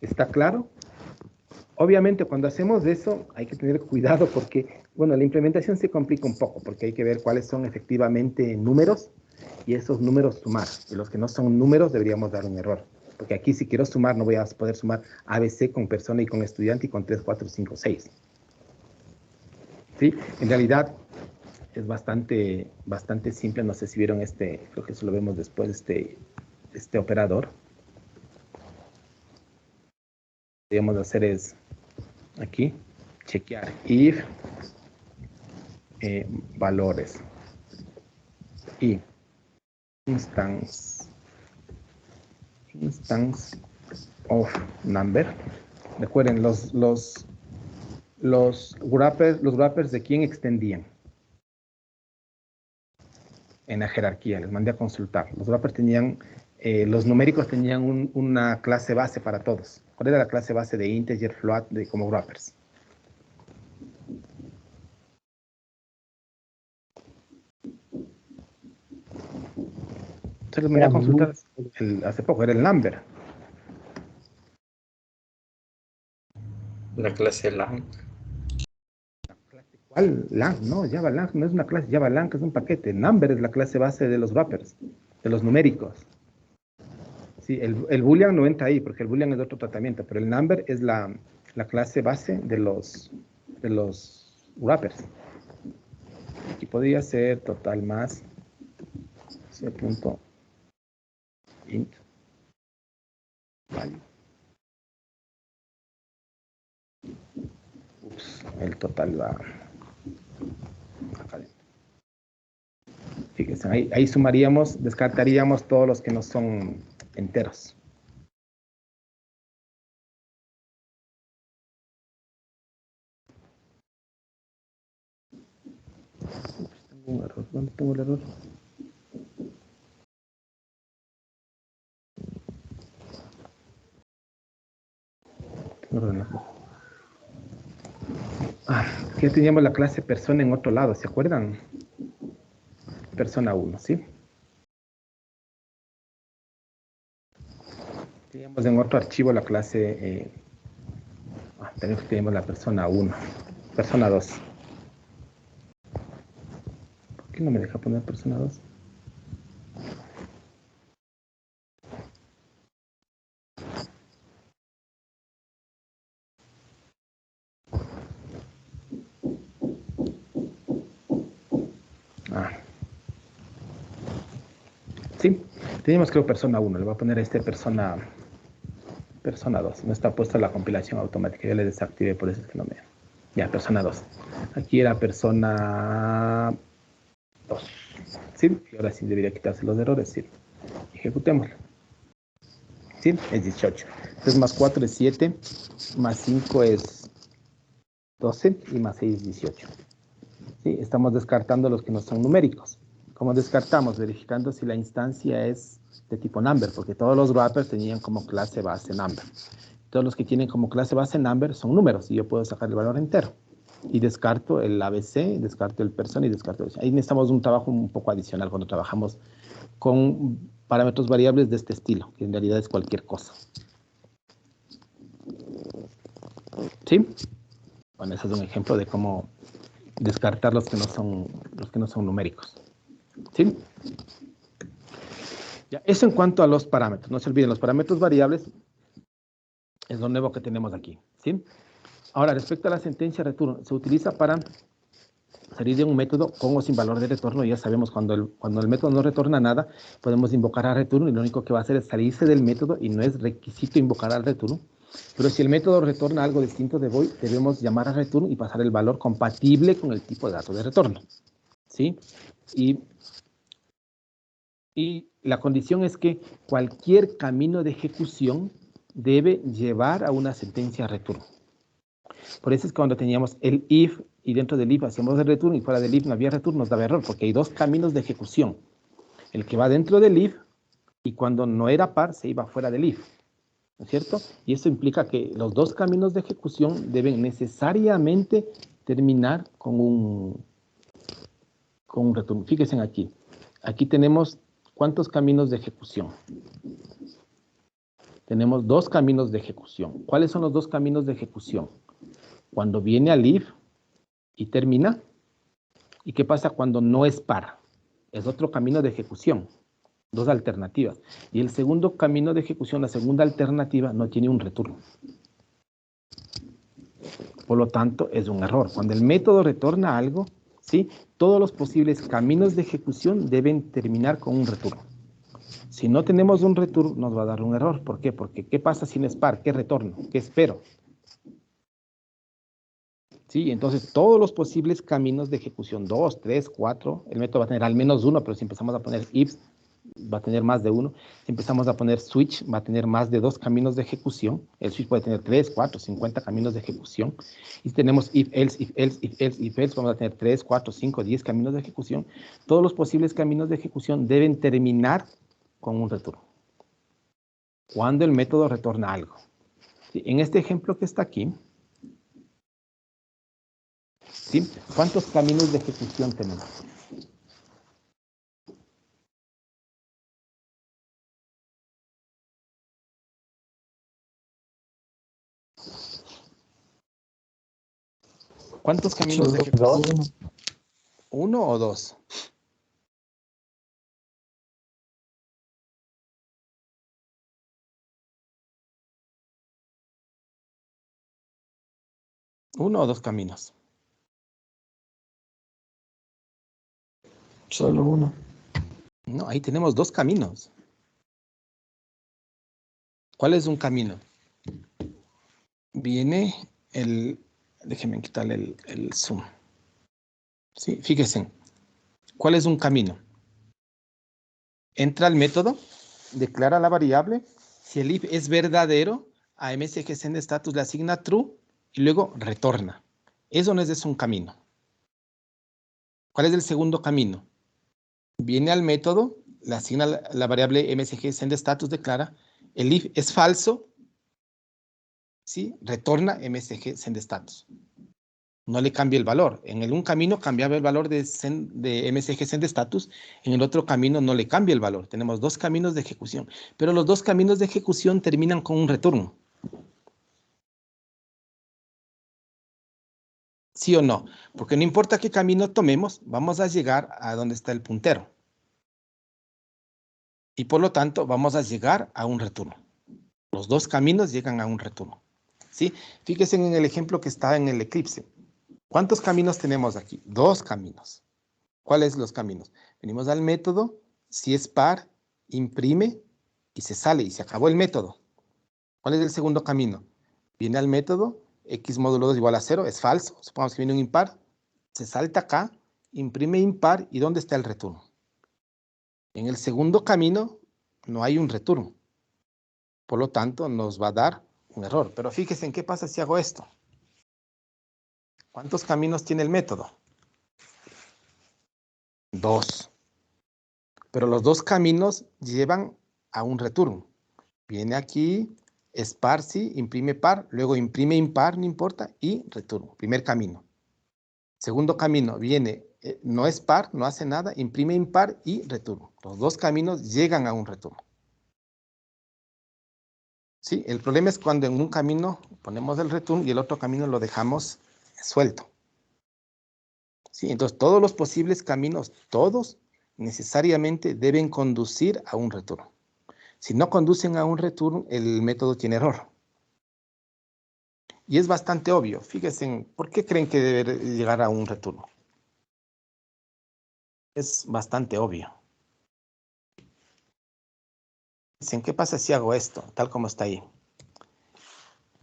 ¿Está claro? Obviamente, cuando hacemos eso, hay que tener cuidado porque, bueno, la implementación se complica un poco porque hay que ver cuáles son efectivamente números y esos números sumar. Y los que no son números deberíamos dar un error. Porque aquí si quiero sumar, no voy a poder sumar ABC con persona y con estudiante y con 3, 4, 5, 6. ¿Sí? En realidad es bastante simple. No sé si vieron creo que eso lo vemos después, este operador. Lo que debemos hacer es aquí, chequear if valores y instance of number. Recuerden, los wrappers de quién extendían en la jerarquía, les mandé a consultar. Los wrappers tenían, los numéricos tenían una clase base para todos. ¿Cuál era la clase base de integer, float, como wrappers? Se los mandé a consultar hace poco, era el number. La clase lang. ¿Cuál? Lang, no, Java Lang no es una clase, Java Lang es un paquete. Number es la clase base de los wrappers, de los numéricos. Sí, el boolean no entra ahí, porque el boolean es de otro tratamiento, pero el number es la clase base de los wrappers. Aquí podría ser total más c.int value. Ups, el total va acá adentro. Fíjense, ahí sumaríamos, descartaríamos todos los que no son enteros. Tengo un error. ¿Dónde tengo el error? Que teníamos la clase persona en otro lado, ¿se acuerdan? Persona 1, ¿sí? Teníamos en otro archivo la clase, tenemos la persona 1, persona 2. ¿Por qué no me deja poner persona 2? Sí, teníamos creo persona 1, le voy a poner a persona 2. No está puesta la compilación automática, yo le desactivé, por eso es que no me... Ya, persona 2. Aquí era persona 2. ¿Sí? Y ahora sí debería quitarse los errores, sí. Ejecutémoslo. ¿Sí? Es 18. Entonces más 4 es 7, más 5 es 12 y más 6 es 18. ¿Sí? Estamos descartando los que no son numéricos. ¿Cómo descartamos? Verificando si la instancia es de tipo number, porque todos los wrappers tenían como clase base number. Todos los que tienen como clase base number son números y yo puedo sacar el valor entero. Y descarto el ABC, descarto el person y descarto el... Ahí necesitamos un trabajo un poco adicional cuando trabajamos con parámetros variables de este estilo, que en realidad es cualquier cosa. ¿Sí? Bueno, ese es un ejemplo de cómo descartar los que no son numéricos. ¿Sí? Ya, eso en cuanto a los parámetros. No se olviden, los parámetros variables es lo nuevo que tenemos aquí. ¿Sí? Ahora, respecto a la sentencia return, se utiliza para salir de un método con o sin valor de retorno. Ya sabemos, cuando el método no retorna nada, podemos invocar a return y lo único que va a hacer es salirse del método y no es requisito invocar al return. Pero si el método retorna algo distinto de void, debemos llamar a return y pasar el valor compatible con el tipo de dato de retorno. ¿Sí? Y la condición es que cualquier camino de ejecución debe llevar a una sentencia return. Por eso es que cuando teníamos el if y dentro del if hacíamos el return y fuera del if no había return, nos daba error porque hay dos caminos de ejecución. El que va dentro del if y cuando no era par se iba fuera del if. ¿No es cierto? Y eso implica que los dos caminos de ejecución deben necesariamente terminar con un return. Fíjense aquí. Aquí tenemos ¿cuántos caminos de ejecución? Tenemos dos caminos de ejecución. ¿Cuáles son los dos caminos de ejecución? Cuando viene al if y termina. ¿Y qué pasa cuando no es par? Es otro camino de ejecución. Dos alternativas. Y el segundo camino de ejecución, la segunda alternativa, no tiene un retorno. Por lo tanto, es un error. Cuando el método retorna algo, ¿sí? Todos los posibles caminos de ejecución deben terminar con un retorno. Si no tenemos un return, nos va a dar un error. ¿Por qué? Porque ¿qué pasa si no es par? ¿Qué retorno? ¿Qué espero? ¿Sí? Entonces, todos los posibles caminos de ejecución, 2, 3, 4, el método va a tener al menos uno, pero si empezamos a poner if, va a tener más de uno. Si empezamos a poner switch, va a tener más de 2 caminos de ejecución. El switch puede tener 3, 4, 50 caminos de ejecución. Y si tenemos if, else, if, else, if, else, if, else, vamos a tener 3, 4, 5, 10 caminos de ejecución. Todos los posibles caminos de ejecución deben terminar con un retorno. Cuando el método retorna algo. ¿Sí? En este ejemplo que está aquí, ¿sí? ¿Cuántos caminos de ejecución tenemos? ¿Cuántos caminos de ejecución? ¿Uno o dos? ¿Uno o dos caminos? Solo uno. No, ahí tenemos dos caminos. ¿Cuál es un camino? Viene déjenme quitarle el zoom. Sí, fíjense. ¿Cuál es un camino? Entra al método, declara la variable. Si el if es verdadero, a MSG SendStatus le asigna true y luego retorna. Eso no es un camino. ¿Cuál es el segundo camino? Viene al método, le asigna la variable MSG SendStatus, declara. El if es falso, ¿sí? Retorna MSG SendStatus. No le cambia el valor. En un camino cambiaba el valor de MSG SendStatus, en el otro camino no le cambia el valor. Tenemos dos caminos de ejecución, pero los dos caminos de ejecución terminan con un return. ¿Sí o no? Porque no importa qué camino tomemos, vamos a llegar a donde está el puntero. Y por lo tanto, vamos a llegar a un retorno. Los dos caminos llegan a un retorno. ¿Sí? Fíjense en el ejemplo que está en el Eclipse. ¿Cuántos caminos tenemos aquí? Dos caminos. ¿Cuáles los caminos? Venimos al método, si es par, imprime y se sale y se acabó el método. ¿Cuál es el segundo camino? Viene al método, x módulo 2 igual a 0, es falso. Supongamos que viene un impar, se salta acá, imprime impar y ¿dónde está el retorno? En el segundo camino no hay un retorno. Por lo tanto, nos va a dar un error. Pero fíjense en qué pasa si hago esto. ¿Cuántos caminos tiene el método? Dos. Pero los dos caminos llevan a un return. Viene aquí, es par, sí, imprime par, luego imprime impar, no importa, y return. Primer camino. Segundo camino, viene, no es par, no hace nada, imprime impar y return. Los dos caminos llegan a un return. Sí, el problema es cuando en un camino ponemos el return y el otro camino lo dejamos suelto. Sí, entonces todos los posibles caminos, todos necesariamente deben conducir a un return. Si no conducen a un return, el método tiene error. Y es bastante obvio. Fíjense en por qué creen que debe llegar a un return. Es bastante obvio. Dicen, ¿qué pasa si hago esto? Tal como está ahí.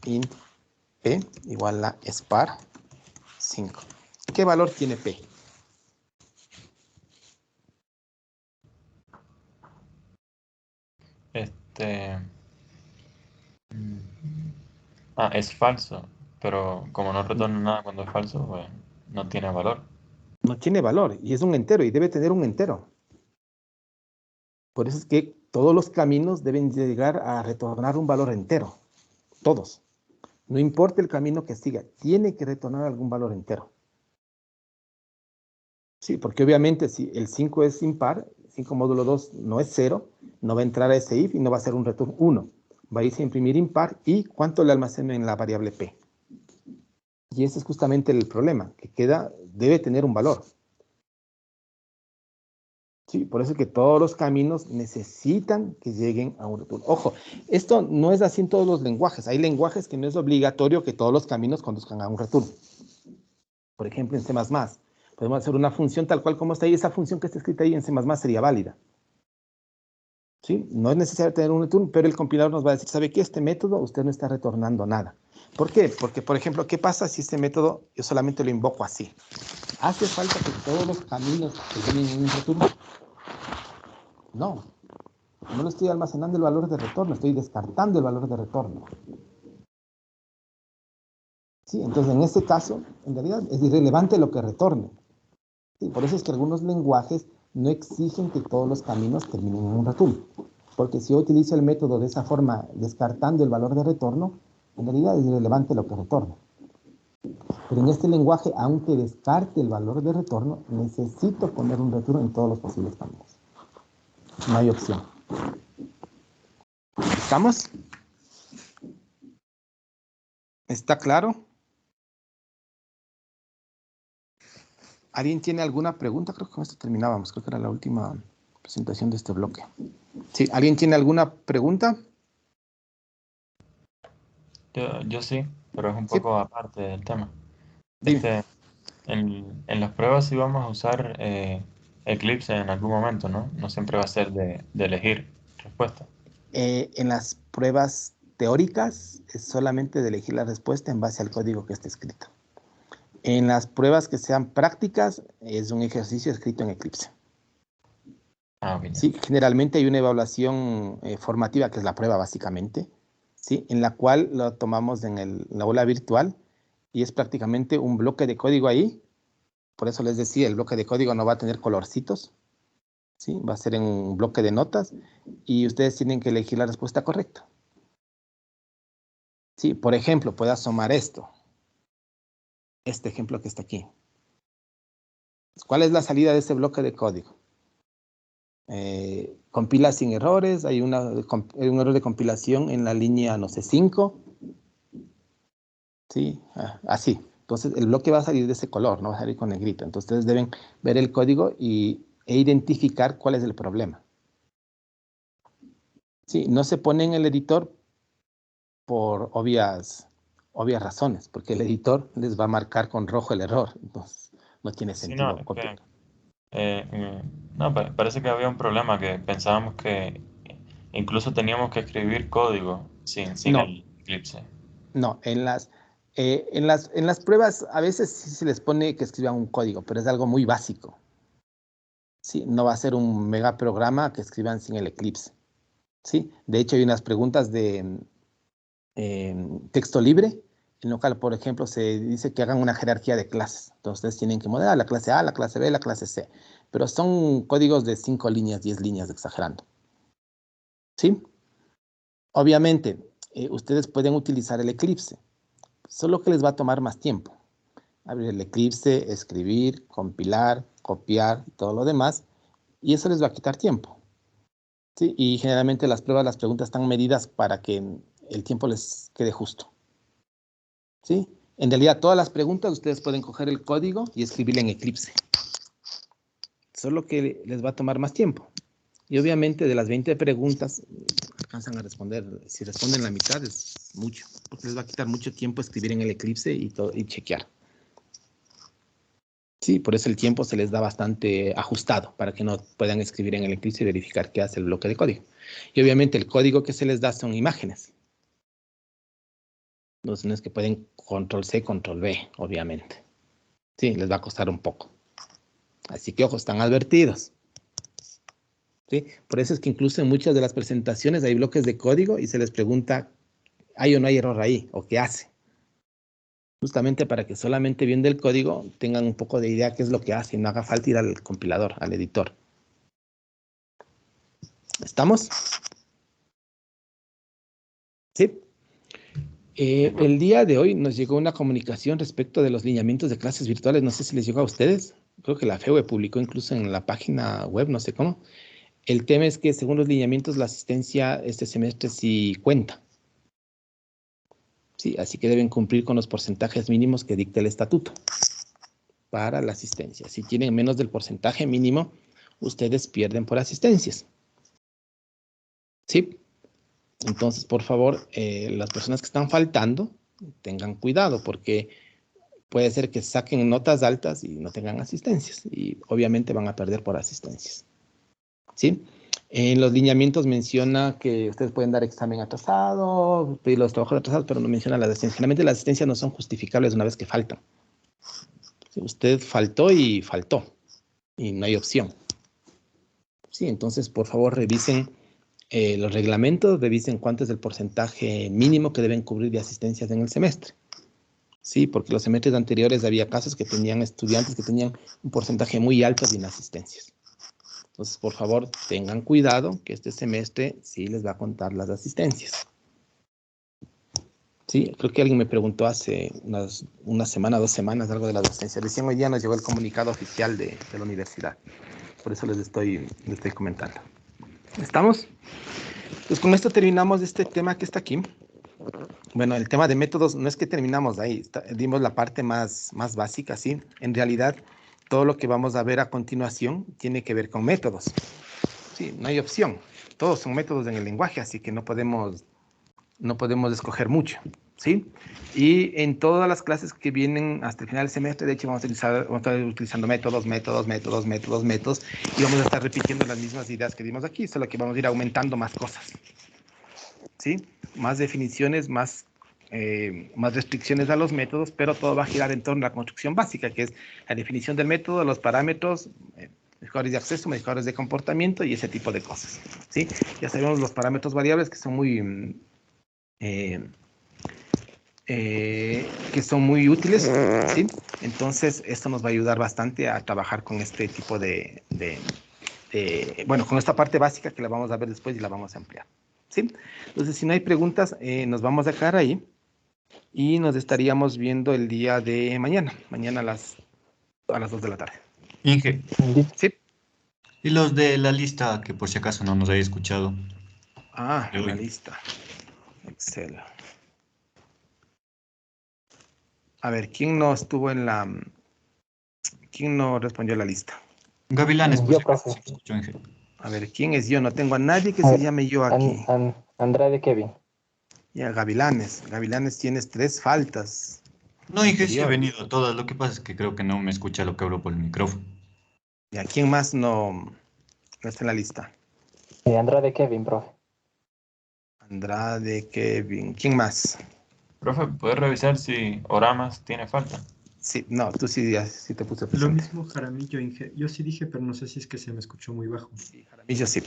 Int p igual a spar 5. ¿Qué valor tiene p? Es falso, pero como no retorna nada cuando es falso, pues no tiene valor. No tiene valor y es un entero y debe tener un entero. Por eso es que todos los caminos deben llegar a retornar un valor entero. Todos. No importa el camino que siga, tiene que retornar algún valor entero. Sí, porque obviamente si el 5 es impar, 5 módulo 2 no es 0, no va a entrar a ese if y no va a ser un return 1. Va a irse a imprimir impar y ¿cuánto le almaceno en la variable p? Y ese es justamente el problema, que debe tener un valor. Sí, por eso es que todos los caminos necesitan que lleguen a un return. Ojo, esto no es así en todos los lenguajes. Hay lenguajes que no es obligatorio que todos los caminos conduzcan a un return. Por ejemplo, en C++, podemos hacer una función tal cual como está ahí. Esa función que está escrita ahí en C++ sería válida. ¿Sí? No es necesario tener un return, pero el compilador nos va a decir, ¿sabe qué? Este método usted no está retornando nada. ¿Por qué? Porque, por ejemplo, ¿qué pasa si este método yo solamente lo invoco así? ¿Hace falta que todos los caminos que tienen un return? No. No lo estoy almacenando el valor de retorno, estoy descartando el valor de retorno. Sí, entonces en este caso, en realidad es irrelevante lo que retorne. Sí, por eso es que algunos lenguajes no exigen que todos los caminos terminen en un return. Porque si yo utilizo el método de esa forma, descartando el valor de retorno, en realidad es irrelevante lo que retorne. Pero en este lenguaje, aunque descarte el valor de retorno, necesito poner un return en todos los posibles caminos. No hay opción. ¿Estamos? ¿Está claro? ¿Alguien tiene alguna pregunta? Creo que con esto terminábamos. Creo que era la última presentación de este bloque. Sí, ¿alguien tiene alguna pregunta? Yo sí, pero es un Sí. poco aparte del tema. Dime. En las pruebas sí vamos a usar Eclipse en algún momento, ¿no? No siempre va a ser de elegir respuesta. En las pruebas teóricas es solamente de elegir la respuesta en base al código que esté escrito. En las pruebas que sean prácticas es un ejercicio escrito en Eclipse. Ah, ok. Sí, generalmente hay una evaluación formativa, que es la prueba básicamente, ¿sí? En la cual lo tomamos en la aula virtual y es prácticamente un bloque de código ahí. Por eso les decía, el bloque de código no va a tener colorcitos, ¿sí? Va a ser en un bloque de notas y ustedes tienen que elegir la respuesta correcta. Sí, por ejemplo, puede asomar este ejemplo que está aquí. ¿Cuál es la salida de ese bloque de código? Compila sin errores, hay un error de compilación en la línea, no sé, 5, ¿sí? Así. Entonces, el bloque va a salir de ese color, no va a salir con negrito. Entonces, ustedes deben ver el código e identificar cuál es el problema. Sí, no se pone en el editor por obvias razones, porque el editor les va a marcar con rojo el error. Entonces, no tiene Sí, no, sentido es que, copiar. no, parece que había un problema que pensábamos que incluso teníamos que escribir código sin No, el Eclipse. no, en las pruebas a veces sí se les pone que escriban un código, pero es algo muy básico. Sí, no va a ser un mega programa que escriban sin el Eclipse. Sí, de hecho hay unas preguntas de texto libre, en lo cual, por ejemplo, se dice que hagan una jerarquía de clases. Entonces ustedes tienen que modelar la clase A, la clase B, la clase C. Pero son códigos de 5 líneas, 10 líneas, exagerando. ¿Sí? Obviamente, ustedes pueden utilizar el Eclipse, solo que les va a tomar más tiempo. Abrir el Eclipse, escribir, compilar, copiar, todo lo demás, y eso les va a quitar tiempo. ¿Sí? Y generalmente las pruebas, las preguntas están medidas para que el tiempo les quede justo. ¿Sí? En realidad, todas las preguntas ustedes pueden coger el código y escribirlo en Eclipse. Solo que les va a tomar más tiempo. Y obviamente de las 20 preguntas, alcanzan a responder. Si responden la mitad es mucho, porque les va a quitar mucho tiempo escribir en el Eclipse y chequear. Sí, por eso el tiempo se les da bastante ajustado, para que no puedan escribir en el Eclipse y verificar qué hace el bloque de código. Y obviamente el código que se les da son imágenes. Entonces no es que pueden control C, control V, obviamente. Sí, les va a costar un poco. Así que, ojo, están advertidos. ¿Sí? Por eso es que incluso en muchas de las presentaciones hay bloques de código y se les pregunta, ¿hay o no hay error ahí? ¿O qué hace? Justamente para que solamente viendo el código tengan un poco de idea qué es lo que hace y no haga falta ir al compilador, al editor. ¿Estamos? Sí. El día de hoy nos llegó una comunicación respecto de los lineamientos de clases virtuales. No sé si les llegó a ustedes. Creo que la FEUE publicó incluso en la página web, no sé cómo. El tema es que según los lineamientos la asistencia este semestre sí cuenta. Sí, así que deben cumplir con los porcentajes mínimos que dicta el estatuto para la asistencia. Si tienen menos del porcentaje mínimo, ustedes pierden por asistencias. ¿Sí? Entonces, por favor, las personas que están faltando, tengan cuidado porque puede ser que saquen notas altas y no tengan asistencias y obviamente van a perder por asistencias. ¿Sí? En los lineamientos menciona que ustedes pueden dar examen atrasado, pedir los trabajos atrasados, pero no menciona la asistencia. Generalmente las asistencias no son justificables una vez que faltan. Si usted faltó y faltó y no hay opción. Sí, entonces por favor revisen los reglamentos, revisen cuánto es el porcentaje mínimo que deben cubrir de asistencias en el semestre. Sí, porque los semestres anteriores había casos que tenían estudiantes que tenían un porcentaje muy alto de inasistencias. Entonces, por favor, tengan cuidado que este semestre sí les va a contar las asistencias. Sí, creo que alguien me preguntó hace una semana, 2 semanas, algo de las asistencias. Recién hoy día nos llegó el comunicado oficial de la universidad. Por eso les estoy comentando. ¿Estamos? Pues con esto terminamos este tema que está aquí. Bueno, el tema de métodos no es que terminamos ahí, dimos la parte más básica, ¿sí? En realidad, todo lo que vamos a ver a continuación tiene que ver con métodos. Sí, no hay opción. Todos son métodos en el lenguaje, así que no podemos escoger mucho, ¿sí? Y en todas las clases que vienen hasta el final del semestre, de hecho, vamos a estar utilizando métodos, y vamos a estar repitiendo las mismas ideas que dimos aquí, solo que vamos a ir aumentando más cosas, ¿sí? Más definiciones, más restricciones a los métodos, pero todo va a girar en torno a la construcción básica, que es la definición del método, los parámetros, modificadores de acceso, modificadores de comportamiento y ese tipo de cosas, ¿sí? Ya sabemos los parámetros variables que son muy útiles, ¿sí? Entonces, esto nos va a ayudar bastante a trabajar con este tipo bueno, con esta parte básica que la vamos a ver después y la vamos a ampliar, ¿sí? Entonces, si no hay preguntas, nos vamos a quedar ahí y nos estaríamos viendo el día de mañana, a las 2 de la tarde. Inge, ¿Sí? y los de la lista que por si acaso no nos haya escuchado. Ah, De hoy. la lista. Excel. A ver, ¿quién no estuvo ¿Quién no respondió a la lista? Gavilanes, por Yo, si acaso profe. se escuchó, Inge. A ver, ¿quién es yo? No tengo a nadie que se llame yo aquí. Andrade Kevin. Ya, Gavilanes. Gavilanes, tienes 3 faltas. No, Inge, sí he Anterior. venido a todas. Lo que pasa es que creo que no me escucha lo que hablo por el micrófono. Ya, ¿quién más no está en la lista? Andrade Kevin, profe. Andrade, Kevin. ¿Quién más? Profe, ¿puedes revisar si Oramas tiene falta? Sí, no, tú sí, sí te puse Lo presente. mismo Jaramillo, Inge. Yo sí dije, pero no sé si es que se me escuchó muy bajo. Sí, Jaramillo sí.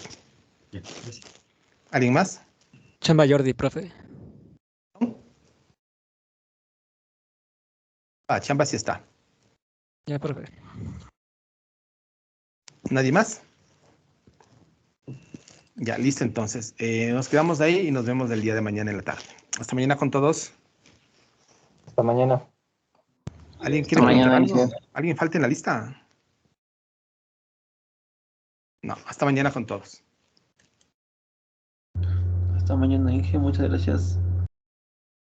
Ya, gracias. ¿Alguien más? Chamba Jordi, profe. Ah, Chamba sí está. Ya, profe. ¿Nadie más? Ya, listo entonces. Nos quedamos ahí y nos vemos el día de mañana en la tarde. Hasta mañana con todos. Hasta mañana. ¿Alguien quiere preguntar algo? ¿Alguien falta en la lista? No, hasta mañana con todos. Hasta mañana, Inge. Muchas gracias.